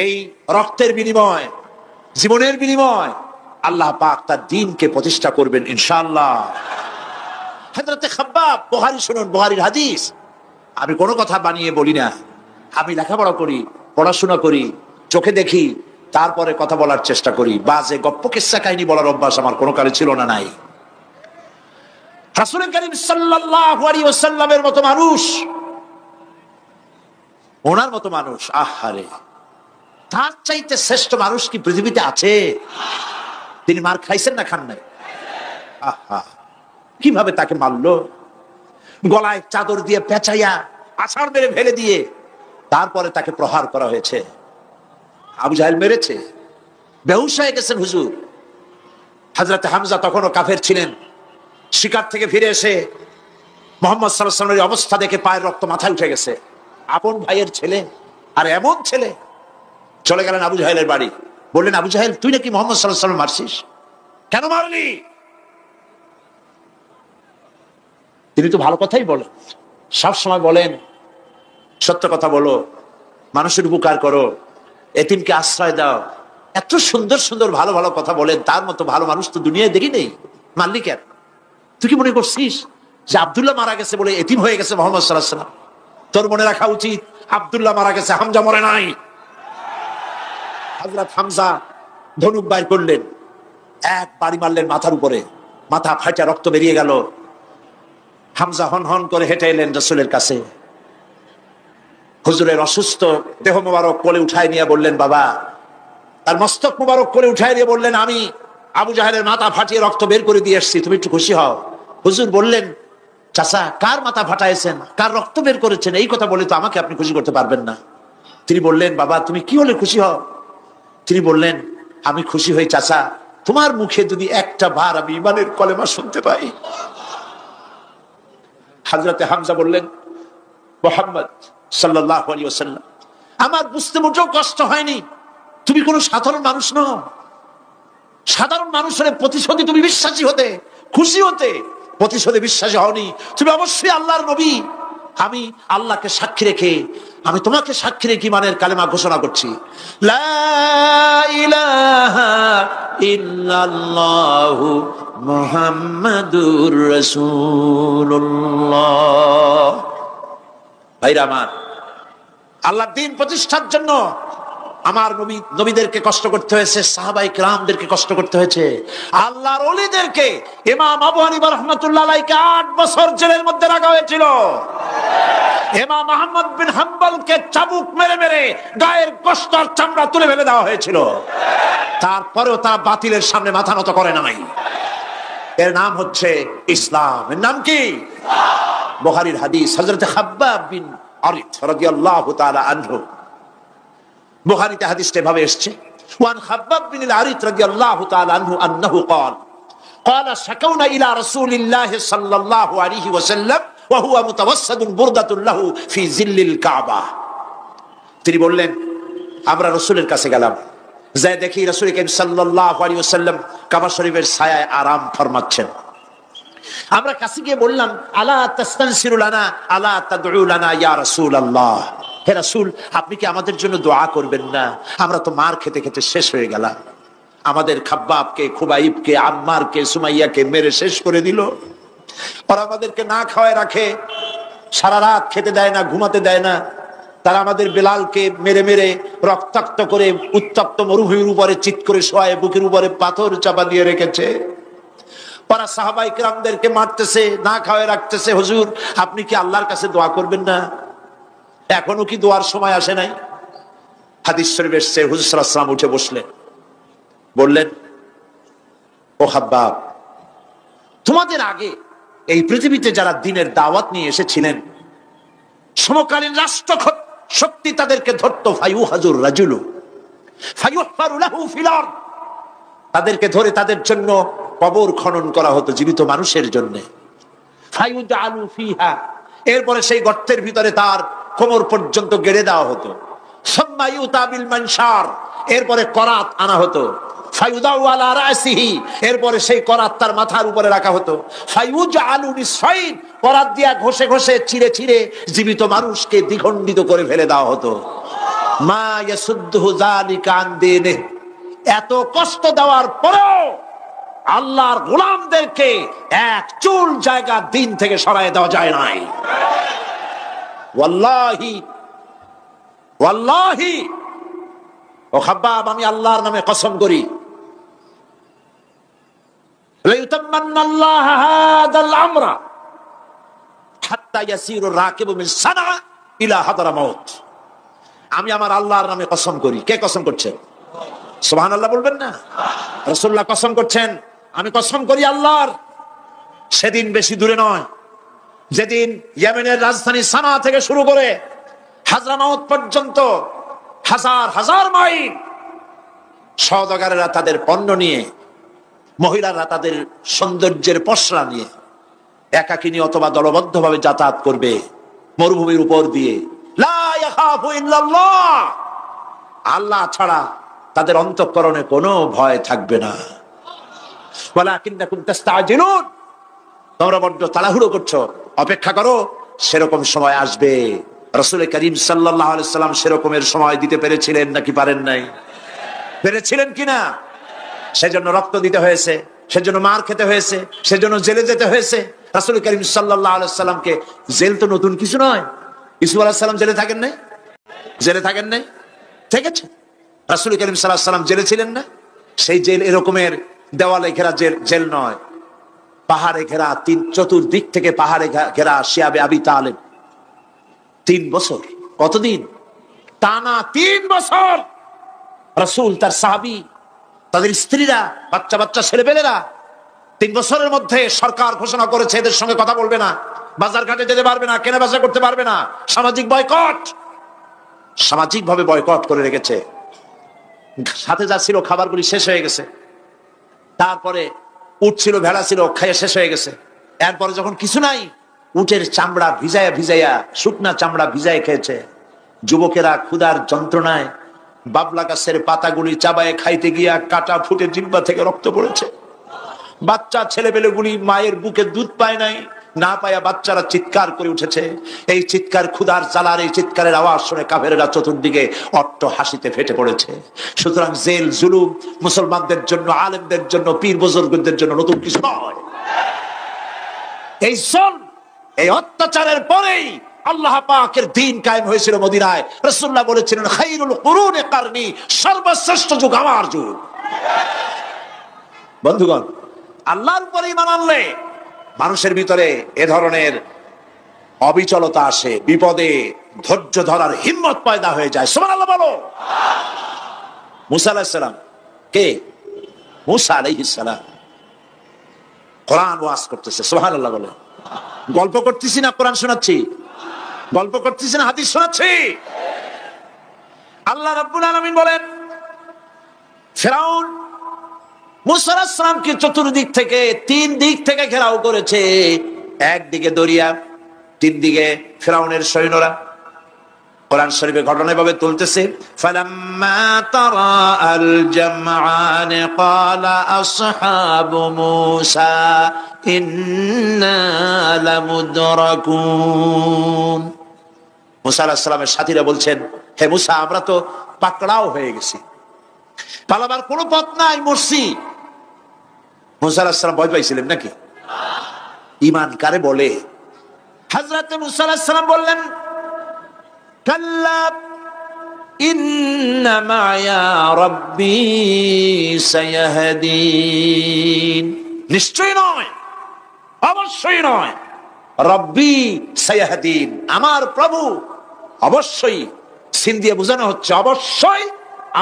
এই রক্তের বিনিময়, জীবনের বিনিময় আল্লাহ পাক তার দ্বীনকে প্রতিষ্ঠা করবেন ইনশাআল্লাহ। হযরতে খাব্বাব, বুখারী শুনুন, বুখারীর হাদিস। আমি কোনো কথা বানিয়ে বলি না। আমি লেখাপড়া করি, পড়াশোনা করি, চোখে দেখি, তারপরে কথা বলার চেষ্টা করি। বাজে গপ্প কিস্সা কাহিনী বলার অভ্যাস আমার কোনো কালে ছিল না, নাই। রাসূল করিম সাল্লাল্লাহু আলাইহি ওয়াসাল্লামের মতো মানুষ, ওনার মতো মানুষ, আহারে, তার চাইতে শ্রেষ্ঠ মানুষ কি পৃথিবীতে আছে? তিনি মার খাইছেন না খান নাই? আহা, কিভাবে তাকে মারলো! গলায় চাদর দিয়ে পেঁচাইয়া আছাড় মেরে ফেলে দিয়ে তারপরে তাকে প্রহার করা হয়েছে। আবু জাহেল মেরেছে, বেহুশ হয়ে গেছেন হুজুর। হযরত হামজা তখনও কাফের ছিলেন। শিকার থেকে ফিরে এসে মুহাম্মদ সাল্লাল্লাহু আলাইহি ওয়াসাল্লামের অবস্থা দেখে পায়ের রক্ত মাথায় উঠে গেছে। আপন ভাইয়ের ছেলে, আর এমন ছেলে। চলে গেলেন আবু জাহেলের বাড়ি, বললেন, আবু জাহেল, তুই নাকি মুহাম্মদ সাল্লাল্লাহু আলাইহি ওয়াসাল্লাম মারছিস? কেন মারলি? তিনি তো ভালো কথাই বলেন, সব সময় বলেন সত্য কথা বলো, মানুষের উপকার করো, এতিমকে আশ্রয় দাও। এত সুন্দর সুন্দর ভালো ভালো কথা বলেন, তার মতো ভালো মানুষ তো দুনিয়ায় দেখি নেই। মারলি কেন? তুই কি মনে করছিস যে আব্দুল্লাহ মারা গেছে বলে এতিম হয়ে গেছে মুহাম্মদ সাল্লাল্লাহু আলাইহি ওয়াসাল্লাম? তোর মনে রাখা উচিত, আব্দুল্লাহ মারা গেছে, হামজা মরে নাই। হযরত হামজা ধনুক বাইর করলেন, এক বাড়ি মারলেন মাথার উপরে, মাথা ফাটা রক্ত বেরিয়ে গেল। হামজা হন হন করে হেঁটে এলেন রাসূলের কাছে। হুজুরের অসুস্থ দেহ মোবারক কোলে উঠায় নিয়ে বললেন, বাবা। তার মস্তক মোবারক কোলে উঠায় নিয়ে বললেন, আমি আবু জাহেলের মাথা ফাটিয়ে রক্ত বের করে দিয়ে এসেছি, তুমি একটু খুশি হও। হুজুর বললেন, চাচা, কার মাথা ফাটাইছেন, কার রক্ত বের করেছেন, এই কথা বলে তো আমাকে আপনি খুশি করতে পারবেন না। তিনি বললেন, বাবা, তুমি কি হলে খুশি হও? তিনি বললেন, আমি খুশি হই চাচা, তোমার মুখে যদি একটা বার আমি ঈমানের কলেমা শুনতে পাই। হযরতে হামজা বললেন, মুহাম্মদ সাল্লাল্লাহু আলাইহি ওয়াসাল্লাম, আমার বুঝতে মোটেও কষ্ট হয়নি, তুমি কোনো সাধারণ মানুষ নও। সাধারণ মানুষের প্রতিশোধে তুমি বিশ্বাসী হতে, খুশি হতে, প্রতিশোধে বিশ্বাসী হওনি। তুমি অবশ্যই আল্লাহর নবী। আমি আল্লাহকে সাক্ষী রেখে, আমি তোমাকে সাক্ষী রেখে ঈমানের কালেমা ঘোষণা করছি, লা ইলাহা ইল্লাল্লাহু মুহাম্মাদুর রাসূলুল্লাহ। ভাইরা আমার, আল্লাহর দ্বীন প্রতিষ্ঠার জন্য আমার নবীদেরকে কষ্ট করতে হয়েছে, সাহাবায়ে কেরামদেরকে কষ্ট করতে হয়েছে, আল্লাহর ওলিদেরকে। ইমাম আবু হানিফা রাহমাতুল্লাহ আলাইহিকে 8 বছর জেলের মধ্যে রাখা হয়েছিল। ইমাম আহমদ বিন হাম্বলকে চাবুক মেরে মেরে গায়ের গোশত আর চামড়া তুলে ফেলে দেওয়া হয়েছিল। তারপরেও তারা বাতিলের সামনে মাথা নত করে নাই। এর নাম হচ্ছে ইসলাম। এর নাম কি? বুখারীর হাদিস, হযরত খাব্বাব বিন আরিত রাদিয়াল্লাহু তাআলা আনহু। বুখারীতে হাদিসটা এভাবে এসেছে, ওয়ান খাব্বাব বিন আরিত রাদিয়াল্লাহু তাআলা আনহু আন্নাহু قال شكونا الى رسول الله صلى الله عليه وسلم وهو متوسد بردة له في ظل الكعبة। তিনি বললেন, আমরা রাসূলের কাছে গেলাম, যাই দেখি রাসূল করিম সাল্লাল্লাহু আলাইহি ওয়াসাল্লাম কাবা শরীফের ছায়ায় আরাম ফরমাচ্ছেন। আমরা কাছে গিয়ে বললাম, আলা তাস্তানসিরু লানা আলা তাদউ লানা ইয়া রাসূলুল্লাহ, হে রাসূল, আপনি কি আমাদের জন্য দোয়া করবেন না? আমরা তো মার খেতে খেতে শেষ হয়ে গেলাম। আমাদের খাব্বাবকে, খুবাইবকে, আম্মারকে, সুমাইয়াকে মেরে শেষ করে দিল। ওরা আমাদেরকে না খাওয়ায় রাখে, সারা রাত খেতে দেয় না, ঘুমাতে দেয় না। তারা আমাদের বেলালকে মেরে মেরে রক্তাক্ত করে উত্তপ্ত মরুভূমির উপরে চিৎ করে শোয়ায়, বুকের উপরে পাথর চাপা দিয়ে রেখেছে। ওরা সাহাবায়ে কেরামদেরকে মারতেছে, না খাওয়ায় রাখতেছে। হুজুর, আপনি কি আল্লাহর কাছে দোয়া করবেন না? এখনো কি দোয়ার সময় আসে নাই? হাদিস শরীফে এসেছে, হুজুর সাল্লাল্লাহু আলাইহি ওয়াসাল্লাম উঠে বসলেন, বললেন, ও খাব্বাব, তোমাদের আগে এই পৃথিবীতে যারা দ্বীনের দাওয়াত নিয়ে এসেছিলেন, সমকালীন রাষ্ট্র শক্তি তাদেরকে ধরতো, ফায়ুহাজুর রাজুলু ফায়ুহফারু লাহু ফিল আরদ, তাদেরকে ধরে তাদের জন্য কবর খনন করা হতো জীবিত মানুষের জন্য। ফায়ুজআলু ফিহা, এরপরে সেই গর্তের ভিতরে তার কোমর পর্যন্ত গেড়ে দেওয়া হতো। সুম্মা ইউতা বিল মানশার, এরপরে করাত আনা হতো। ফায়ুদাউ আলা রাসিহি, এরপরে সেই করাত তার মাথার উপরে রাখা হতো। ফায়ুজআলু নিসফাইন, করাত দিয়া ঘষে ঘষে চিড়ে চিড়ে জীবিত মানুষকে দ্বিখণ্ডিত করে ফেলে দেওয়া হতো। মা ইয়াসুদ্দুহু যালিকা আন দীনিহি, এত কষ্ট দেওয়ার পরেও আল্লাহর গোলামদেরকে এক চুল জায়গা দিন থেকে সরায় দেওয়া যায় নাই। ওয়াল্লাহি ওয়াল্লাহি, ও খাব্বাব, আমি আল্লাহর নামে কসম করি, লাইউতাম্মান্নাল্লাহু হাদাল আমরা হাত্তা ইয়াসিরুর রাকিবু মিন সানা ইলা হাদরামাউত। আমি আমার আল্লাহর নামে কসম করি। কে কসম করছেন? সুবহানাল্লাহ বলবেন না? রাসূলুল্লাহ কসম করছেন, আমি কসম করি আল্লাহর, সেদিন বেশি দূরে নয় যেদিন ইয়েমেনের রাজধানী সানা থেকে শুরু করে হাজরামাউত পর্যন্ত হাজার হাজার মাইল সওদাগরেরা তাদের পণ্য নিয়ে, মহিলারা তাদের সৌন্দর্যের পসরা নিয়ে একাকিনী অথবা দলবদ্ধভাবে যাতায়াত করবে মরুভূমির উপর দিয়ে। লা ইয়াখাফু ইল্লাল্লাহ, আল্লাহ ছাড়া তাদের অন্তঃকরণে কোনো ভয় থাকবে না। ওয়ালাকিন্নাকুম তাস্তাজিলুন, তোমরা বড্ড তাড়াহুড়ো করছো, অপেক্ষা করো, সেরকম সময় আসবে। রাসূল করিম সাল্লাল্লাহু আলাইহি সাল্লাম সেরকমের সময় দিতে পেরেছিলেন নাকি পারেন নাই? পেরেছিলেন কিনা? সেজন্য রক্ত দিতে হয়েছে, সেজন্য মার খেতে হয়েছে, সেজন্য জেলে যেতে হয়েছে। রাসূল করিম সাল্লাল্লাহু আলাইহি সাল্লামকে, জেল তো নতুন কিছু নয়। ইউসুফ আলাইহিস সালাম জেলে থাকেন নাই? জেলে থাকেন নাই? ঠিক আছে, রাসূল করিম সাল্লাল্লাহু আলাইহি সাল্লাম জেলে ছিলেন না? সেই জেল এরকমের দেওয়ালে ঘেরা জেল নয়, পাহাড়ে ঘেরা, চতুর্দিক থেকে পাহাড়ে ঘেরা শিয়াবে আবি তালেব। 3 বছর, কতদিন? টানা 3 বছর রাসূল, তার সাহাবী, তাদের স্ত্রীরা, বাচ্চা বাচ্চা ছেলেপেলেরা 3 বছরের মধ্যে সরকার ঘোষণা করেছে এদের সঙ্গে কথা বলবে না, বাজার ঘাটে যেতে পারবে না, কেনা বেচা করতে পারবে না, সামাজিক বয়কট, সামাজিক ভাবে বয়কট করে রেখেছে। সাথে যা ছিল খাবারগুলি শেষ হয়ে গেছে, তারপরে উট ছিল, ভেড়া ছিল, খেয়ে শেষ হয়ে গেছে। এরপরে যখন কিছু নাই, উটের চামড়া ভিজাইয়া ভিজাইয়া, শুকনা চামড়া ভিজায় খেয়েছে। যুবকেরা ক্ষুধার যন্ত্রণায় বাবলা গাছের পাতাগুলি চাবায়ে খাইতে গিয়া কাটা ফুটে জিহ্বা থেকে রক্ত পড়েছে। বাচ্চা ছেলেপেলেগুলি মায়ের বুকে দুধ পায় নাই, না পায়া বাচ্চারা চিৎকার করে উঠেছে। এই চিৎকার, ক্ষুধার জ্বালার এই চিৎকারের আওয়াজ শুনে কাফেরেরা চতুর্দিকে অট্ট হাসিতে ফেটে পড়েছে। সুতরাং জেল জুলুম মুসলমানদের জন্য, আলেমদের জন্য, পীর বুজুর্গদের জন্য নতুন কিছু নয়। এই জুলম, এই অত্যাচারের পরেই আল্লাহ পাকের দ্বীন কায়েম হয়েছিল মদিনায়। রাসূলুল্লাহ বলেছিলেন, খায়রুল কুরুনি কারনি, সর্বশ্রেষ্ঠ যুগ আমার যুগ। বন্ধুগণ, আল্লাহর উপরে ঈমান আনলে মানুষের ভিতরে এ ধরনের অবিচলতা আসে, বিপদে ধৈর্য ধরার হিম্মত পয়দা হয়ে যায়। সুবহানাল্লাহ বলো। মুসা আলাইহিস সালাম কে? মুসা আলাইহিস সালাম কোরআন ওয়াজ করতেছে। সুবহানাল্লাহ বলো। গল্প করতেছি না কোরআন শোনাচ্ছি? গল্প করতেছি না হাদিস শোনাচ্ছি? আল্লাহ রাব্বুল আলামিন বলেন, ফিরাউন মুসা আলাইহিস সালামকে চতুর্দিক থেকে, 3 দিক থেকে ঘেরাও করেছে। একদিকে দরিয়া, 3 দিকে ফিরাউনের সৈন্যরা। কোরআন শরীফে ঘটনা এভাবে তুলতেছে, ফালাম্মা তারা আল জামআন ক্বালা আসহাবু মূসা ইন্না লামুদরাকুন। মুসা আলাইহিস সালামের সাথীরা বলছেন, হে মুসা, আমরা তো পাকড়াও হয়ে গেছি, পালাবার কোনো পথ নাই, মরছি। মুসা আলাইহিস সালাম ভয় পাইছিলেন নাকি? ঈমান কারে বলে? হযরত মুসা আলাইহিস সালাম বললেন, কাল্লা ইন্না মা'য়া রাব্বী সায়াহদিন। নিশ্চয় নয়, অবশ্যই নয়, রব্বী সায়াহদিন, আমার প্রভু অবশ্যই, সিন দিয়ে বোঝানো হচ্ছে অবশ্যই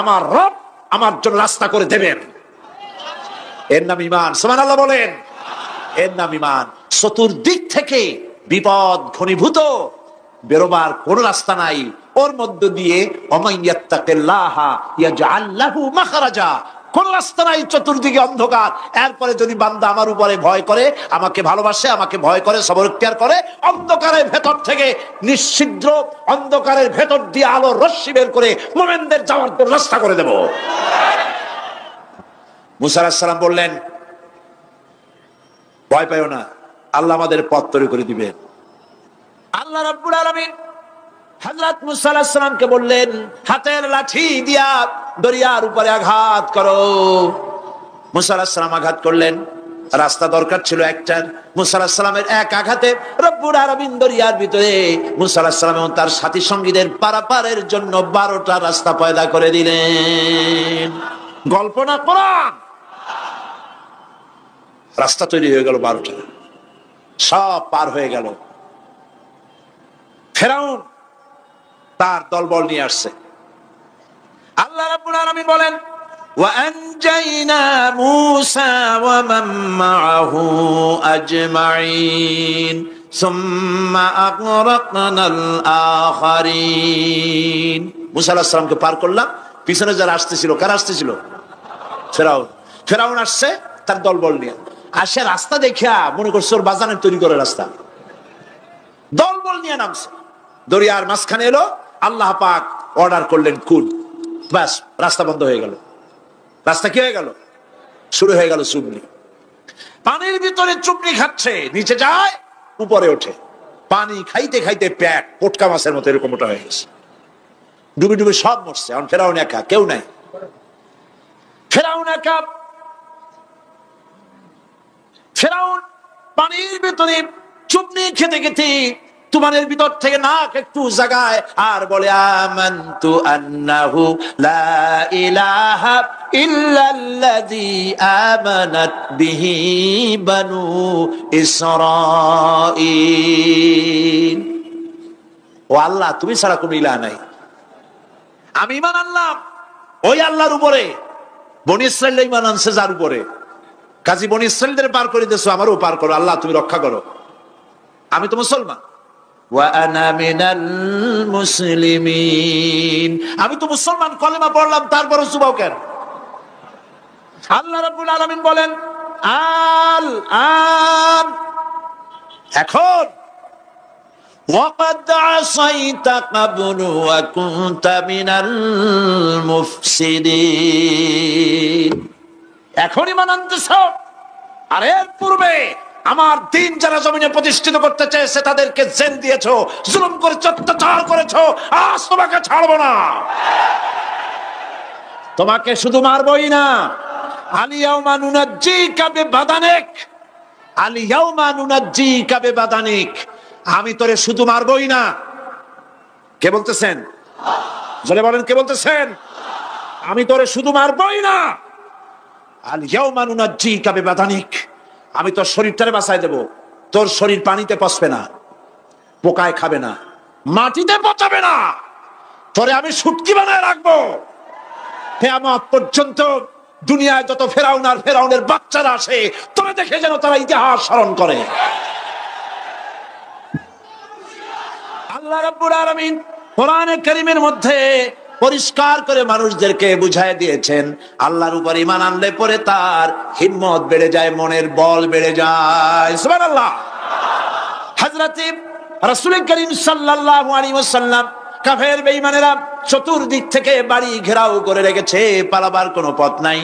আমার রব আমার জন্য রাস্তা করে দেবেন। এর নাম ইমান। সুবহানাল্লাহ বলেন। এর নাম ইমান। চতুর্দিক থেকে বিপদ ঘনীভূত, বেরোবার কোন রাস্তা নাই। ওর মধ্য দিয়ে ওমাইয়াত্তাকিল্লাহা ইয়াজআল লাহু মাখরাজা, কোন রাস্তা নাই, চতুর্দিকে অন্ধকার। এরপরে যদি বান্দা আমার উপরে ভয় করে, আমাকে ভালোবাসে, আমাকে ভয় করে, সবর ইখতিয়ার করে, অন্ধকারের ভেতর থেকে নিশ্ছিদ্র অন্ধকারের ভেতর দিয়ে আলোর রশ্মি বের করে মুমিনদের যাওয়ার জন্য রাস্তা করে দেব। মুসা আলাইহিস সালাম বললেন, ভয় পাইও না, আল্লাহ আমাদের পথ তৈরি করে দিবেন। আল্লাহ রাব্বুল আলামিন হযরত মুসা আলাইহিস সালামকে বললেন, হাতের লাঠি দিয়া দরিয়ার উপরে আঘাত করো। মুসা আলাইহিস সালাম আঘাত করলেন। রাস্তা দরকার ছিল একটা। মুসা আলাইহিস সালামের এক আঘাতে রব্বুল আলামিন দরিয়ার ভিতরে মুসা আলাইহিস সালাম এবং তার সাথী সঙ্গীদের পারাপারের জন্য 12টা রাস্তা পয়দা করে দিলেন। গল্প না, কোরআন। রাস্তা তৈরি হয়ে গেল 12টা, সব পার হয়ে গেল। ফেরাউন তার দলবল নিয়ে আসছে। আল্লাহ রাব্বুল আলামিন বলেন, ওয়া আনজাইনা মূসা ওয়া মান মাআহু আজমাইন সুম্মা আগরাকনাল আখারিন। মূসা আলাইহিস সালামকে পার করলাম, পিছনে যারা আসতেছিল, কারা আসতেছিল? ফেরাউন। ফেরাউন আসছে তার দলবল নিয়ে। আসে রাস্তা দেখিয়া মনে করছে ওর বাজানের তৈরি করে রাস্তা, দলবল নিয়ে নামছে। দরিয়ার মাঝখানে এলো, আল্লাহ পাক অর্ডার করলেন কুল, বাস রাস্তা বন্ধ হয়ে গেল। রাস্তা কি হয়ে গেল? শুরু হয়ে গেল চুবনি। পানির ভিতরে চুবনি খাচ্ছে, নিচে যায়, উপরে ওঠে। পানি খাইতে খাইতে পেট পটকা মাছের মতো এরকম ওটা হয়ে গেছে। ডুবে ডুবে সব মরছে। এখন ফেরাউন একা, কেউ নাই। ফেরাউন একা। ফেরাউন পানির ভিতরে চুবনি খেতে খেতে তুমানের ভিতর থেকে নাক একটু জাগায় আর বলে, আমানতু আন্নাহু লা ইলাহা ইল্লাল্লাযী আমানাত বিহি বানু ইসরাঈল। ও আল্লাহ, তুমি ছাড়া কোনো ইলাহ নাই, আমি ঈমান আনলাম ওই আল্লাহর উপরে। বনি ইসরাঈল ঈমান আনছে যার উপরে। কাজী বনি ইসরাঈলদের পার করে দিয়েছো, আমারও পার করো। আল্লাহ তুমি রক্ষা করো, আমি তো মুসলমান। ওয়া আনা মিনাল মুসলিমিন, আমি তো মুসলমান, কলেমা পড়লাম, তারপরে চুবাও কেন? আল্লাহ রাব্বুল আলামিন বলেন, আল আন, এখন ওয়াকাদ আসাইতা ক্বাবলু ওয়া কুনতা মিনাল মুফসিদিন, এখন ঈমান আনতেছ। আর এর পূর্বে আমার দিন যারা জমিনে প্রতিষ্ঠিত করতে চেয়েছে তাদেরকে জেল দিয়েছো, জুলুম করেছো, অত্যাচার করেছো। আজ তোমাকে ছাড়বো না, তোমাকে শুধু মারবই না। আলিয়াউমা নুনাজ্জিকা বিবাদানিক, আলিয়াউমা নুনাজ্জিকা বিবাদানিক, আমি তোরে শুধু মারবই না। কে বলতেছেন? জোরে বলেন, কে বলতেছেন? আমি তোরে শুধু মারবই না, আলিয়াউমা নুনাজ্জিকা বিবাদানিক, আমি তোর শরীরটারে বাঁচাই দেব। তোর শরীর পানিতে পচবে না, পোকায় খাবে না, মাটিতে পচাবে না, তোরে আমি শুটকি বানায় রাখবো। কিয়ামত পর্যন্ত দুনিয়ায় যত ফেরাউন আর ফেরাউনের বাচ্চারা আসে, তোরে দেখে যেন তারা ইতিহাস স্মরণ করে। আল্লাহ রাব্বুল আলামিন কোরআনে কারীমের মধ্যে পরিষ্কার করে মানুষদেরকে বুঝায় দিয়েছেন, আল্লাহর উপর ঈমান আনলে পরে তার হিম্মত বেড়ে যায়, মনের বল বেড়ে যায়। সুবহানাল্লাহ। হযরত রাসূল করিম সাল্লাল্লাহু আলাইহি ওয়াসাল্লাম কাফের বেঈমানেরা চতুর্দিক থেকে বাড়ি ঘেরাও করে রেখেছে, পালাবার কোনো পথ নাই।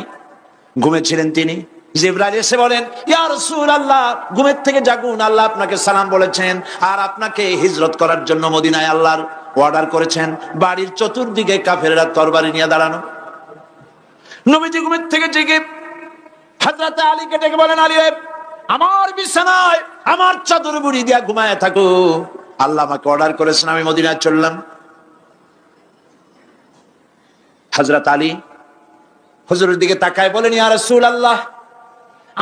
ঘুমেছিলেন তিনি, জিবরাইল এসে বলেন, ইয়া রাসূলুল্লাহ, ঘুমের থেকে জাগুন, আল্লাহ আপনাকে সালাম বলেছেন আর আপনাকে হিজরত করার জন্য মদিনায় আল্লাহর অর্ডার করেছেন। বাড়ির চতুর্দিকে কাফেররা তরবারি নিয়ে দাঁড়ানো। নবীজি ঘুমের থেকে জেগে হযরত আলীকে ডেকে বলেন, আলী রে, আমার বিছানায় আমার চাদর মুড়ি দিয়া ঘুমায় থাকো, আল্লাহ আমাকে অর্ডার করেছেন, আমি মদিনায় চললাম। হযরত আলী হুজুরের দিকে তাকায় বলেন, ইয়া রাসূলুল্লাহ,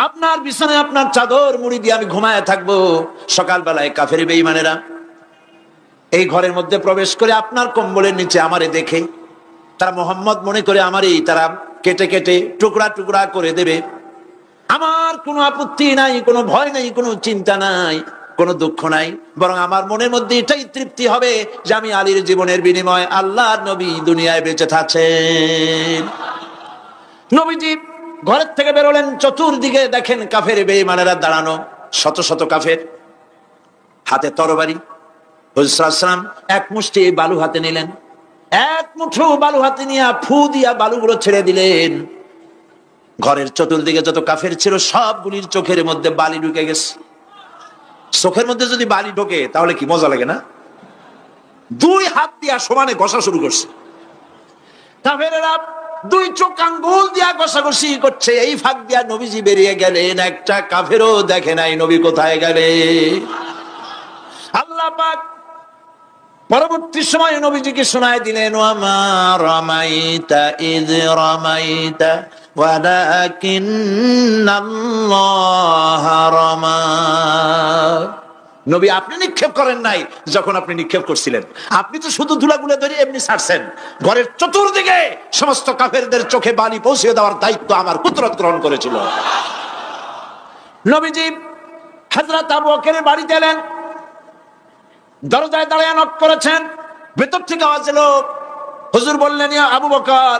আপনার বিছানায় আপনার চাদর মুড়ি দিয়ে আমি ঘুমায় থাকবো, সকালবেলায় কাফের বেঈমানেরা এই ঘরের মধ্যে প্রবেশ করে আপনার কম্বলের নিচে আমারে দেখে তারা মোহাম্মদ মনে করে আমারই তারা কেটে কেটে টুকরা টুকরা করে দেবে। আমার কোনো আপত্তি নাই, কোনো ভয় নাই, কোনো চিন্তা নাই, কোনো দুঃখ নাই, বরং আমার মনের মধ্যে এটাই তৃপ্তি হবে যে আমি আলীর জীবনের বিনিময়ে আল্লাহর নবী দুনিয়ায় বেঁচে থাকছেন। নবীজি ঘরের থেকে বেরোলেন, চতুর্দিকে দেখেন কাফের বেঈমানেরা দাঁড়ানো, শত শত কাফের, হাতে তরবারি। হুজুর সাল্লাল্লাহু আলাইহি ওয়াসাল্লাম এক মুষ্টি বালু হাতে নিলেন, এক মুঠো বালু হাতে নিয়ে ফু দিয়া বালুগুলো ছেড়ে দিলেন। ঘরের চতুর্দিকে যত কাফের ছিল সবগুলির চোখের মধ্যে বালি ঢুকে গেছে। চোখের মধ্যে যদি বালি ঢোকে তাহলে কি মজা লাগে না? দুই হাত দিয়া সমানে ঘষা শুরু করছে কাফেরেরা, দুই চোখ আঙ্গুল দিয়া ঘষাঘষি করছে। এই ফাঁক দিয়া নবীজি বেরিয়ে গেলেন, একটা কাফেরও দেখে নাই নবী কোথায় গেলে। আল্লাহ পাক পরবর্তী সময় নবীজিকে শোনায় দিলেন, ওয়ামা রামাইতা ইয রামাইতা ওয়ালাকিন্নাল্লাহ রামা। নবী আপনি নিক্ষেপ করেন নাই যখন আপনি নিক্ষেপ করছিলেন, আপনি তো শুধু ধুলাগুলো ধরে এমনি ছাড়ছেন। ঘরের চতুর্দিকে সমস্ত কাফেরদের চোখে বালি পৌঁছে দেওয়ার দায়িত্ব আমার কুদরত গ্রহণ করেছিল। নবীজি হযরত আবু বকরের বাড়িতে এলেন, দরজায় দাঁড়িয়ে নক করেছেন, ভেতর থেকে আওয়াজ এলো। হুজুর বললেন, ইয়া আবু বকর।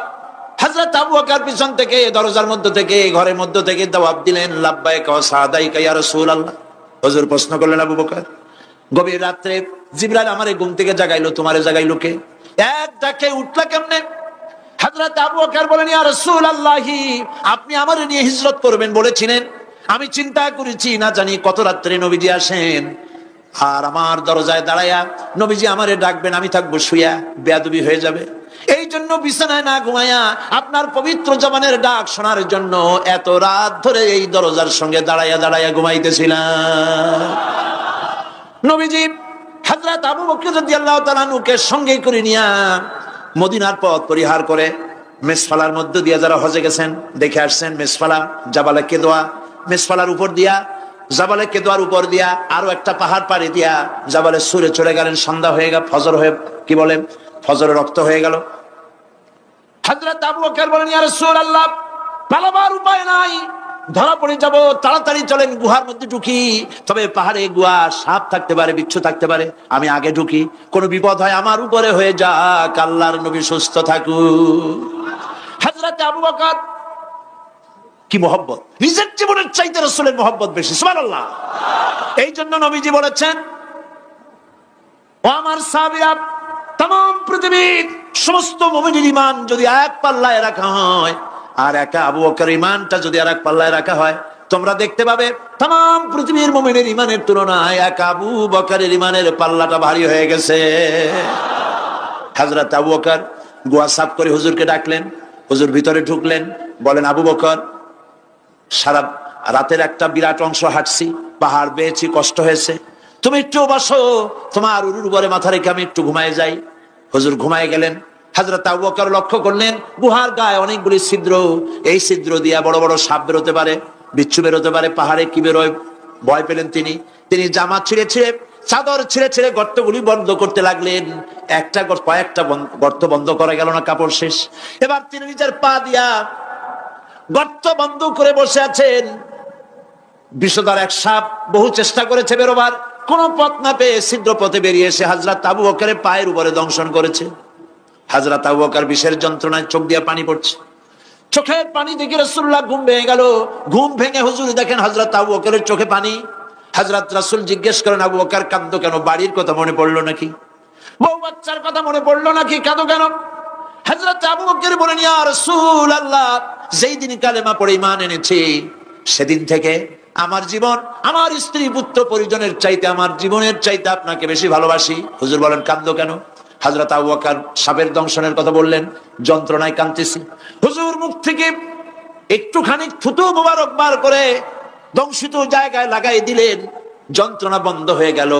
হযরত আবু বকর পিছন থেকে দরজার মধ্য থেকে ঘরের মধ্য থেকে জবাব দিলেন, লাব্বাইকা ওয়া সাদাইকা ইয়া রাসূলুল্লাহ। হুজুর প্রশ্ন করলেন, আবু বকর গভীর রাত্রে জিবরাইল আমারে ঘুম থেকে জাগাইলো, তোমারে জাগাইলো কে? এক ডাকে উঠলা কেমনে? হযরত আবু বকর বলেন, ইয়া রাসূলুল্লাহ, আপনি আমারে নিয়ে হিজরত করবেন বলেছিলেন, আমি চিন্তা করেছি না জানি কত রাত্রে নবীজি আসেন, আর আমার দরজায় দাঁড়ায়া নবীজি আমারে ডাকবেন, আমি থাকবো শুয়া, বেয়াদবি হয়ে যাবে। এই জন্য বিছানায় না ঘুমায়া আপনার পবিত্র জবানের ডাক শোনার জন্য এত রাত ধরে এই দরজার সঙ্গে দাঁড়ায়া দাঁড়ায়া ঘুমাইতেছিলাম। নবীজি হযরত আবু বকর রাদিয়াল্লাহু তাআলা আনহুকে সঙ্গে করে নিয়া মদিনার পথ পরিহার করে মেসফালার মধ্য দিয়ে যারা হজে গেছেন দেখে আসছেন, মেসফালা জাবালে কেদোয়া, মেসফালার উপর দিয়া জাবালে কেদোয়ার উপর দিয়া আরো একটা পাহাড় পাড়ি দিয়া জাবালে সুরে চলে গেলেন। সন্ধ্যা হয়ে গেল, ফজর হয়ে কি বলে ফজরের রক্ত হয়ে গেল। হযরত আবু বকর বলেন, ইয়া রাসূলুল্লাহ, পালাবার উপায় নাই, ধরা পড়ে যাব, তাড়াতাড়ি চলেন গুহার মধ্যে ঢুকি। তবে পাহাড়ে গুহা, সাপ থাকতে পারে, বিচ্ছু থাকতে পারে, আমি আগে ঢুকি, কোনো বিপদ হয় আমার উপরে হয়ে যাক, আল্লাহর নবী সুস্থ থাকুক। হযরত আবু বকর কি মহব্বত, নিজের জীবনের চাইতে রাসূলের মহব্বত বেশি, সুবহানাল্লাহ। এই জন্য নবীজি বলেছেন, ও আমার সাহাবীরা, तमाम পৃথিবীর সমস্ত মুমিনের ঈমান যদি এক পাল্লায় রাখা হয় আর একা আবু বকরের ঈমানটা যদি আরেক পাল্লায় রাখা হয়, তোমরা দেখতে পাবে तमाम পৃথিবীর মুমিনের ঈমানের তুলনায় একা আবু বকরের ঈমানের পাল্লাটা ভারী হয়ে গেছে। হযরত আবু বকর গুহা সাফ করে হুজুরকে ডাকলেন, হুজুর ভিতরে ঢুকলেন, বলেন, আবু বকর, সারা রাতের একটা বিরাট অংশ হাঁটছি, পাহাড় বেয়েছি, কষ্ট হয়েছে, তুমি একটু বসো, তোমার উরুর উপরে মাথা রেখে আমি একটু ঘুমায় যাই। হুজুর ঘুমায় গেলেন। হযরত আবু বকর লক্ষ্য করলেন গুহার গায়ে অনেকগুলি ছিদ্র, এই ছিদ্র দিয়া বড় বড় সাপ বেরোতে পারে, বিচ্ছু বেরোতে পারে, পাহাড়ে কি বেরোয় ভয় পেলেন তিনি জামা ছিঁড়ে ছিঁড়ে, চাদর ছিঁড়ে ছিঁড়ে গর্তগুলি বন্ধ করতে লাগলেন। কয়েকটা গর্ত বন্ধ করা গেল না, কাপড় শেষ। এবার তিনি নিজের পা দিয়া গর্ত বন্ধ করে বসে আছেন। বিষধর এক সাপ বহু চেষ্টা করেছে বেরোবার, কোন পথ না পেয়ে ছিদ্র পথে বেরিয়ে এসে হযরত আবু বকরের পায়ের উপরে দংশন করেছে। হযরত আবু বকর বিষের যন্ত্রণায় চোখ দিয়ে পানি পড়ছে, চোখের পানি দেখে রাসূলুল্লাহ ঘুম ভেঙে গেল। ঘুম ভেঙে হুজুর দেখেন হযরত আবু বকরের চোখে পানি। হযরত রাসূল জিজ্ঞেস করেন, আবু বকর কাঁদো কেন? বাড়ির কথা মনে পড়লো নাকি? বউ বাচ্চার কথা মনে পড়লো নাকি? কাঁদো কেন? হযরত আবু বকর বলেন, ইয়া রাসূলুল্লাহ, যেই দিন কালেমা পড়ে ঈমান এনেছি সেদিন থেকে আমার জীবন, আমার স্ত্রী পুত্র পরিজনের চাইতে আমার জীবনের চাইতে আপনাকে বেশি ভালোবাসি। হুজুর বলেন, কাঁদো কেন? হযরত আবু বকর সাপের দংশনের কথা বললেন, যন্ত্রণায় কাঁদতেছি। হুজুর মুখ থেকে একটুখানি থুতু মোবারক বার করে দংশিত জায়গায় লাগাই দিলেন, যন্ত্রণা বন্ধ হয়ে গেল।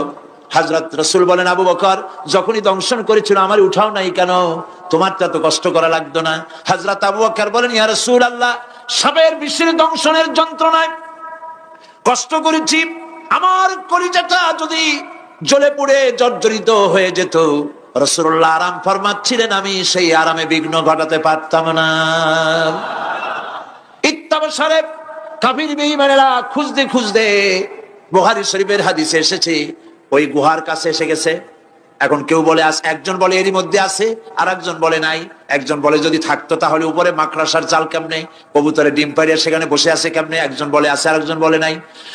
হযরত রাসূল বলেন, আবু বকর, যখনই দংশন করেছিল আমার উঠাও নাই কেন? তোমারটা তো কষ্ট করা লাগতো না। হযরত আবু বকর বলেন, ইয়া রাসূলুল্লাহ, সাপের বিষের দংশনের যন্ত্রণায় কষ্ট করেছি, আমার কলিজাটা যদি জ্বলে পুড়ে জর্জরিত হয়ে যেত, রাসূলুল্লাহ আরাম ফরমাচ্ছিলেন, আমি সেই আরামে বিঘ্ন ঘটাতে পারতাম না। ইত্তাবসারে কাফির বেঈমানেরা খুঁজতে খুঁজতে বুখারী শরীফের হাদিসে এসেছে ওই গুহার কাছে এসে গেছে। এখন কেউ বলে একজন বলে এরই মধ্যে আছে, আর একজন বলে নাই। একজন বলে যদি থাকতো তাহলে উপরে মাকড়াসার জাল কেমনে, কবুতরের ডিম পাড়িয়া সেখানে বসে আছে কেমনে। একজন বলে আছে, আর একজন বলে নাই।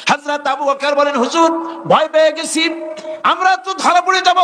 হযরত আবু বকর বলেন, হুজুর ভয় পেয়ে গেছি, আমরা তো ধরা পড়ে যাব।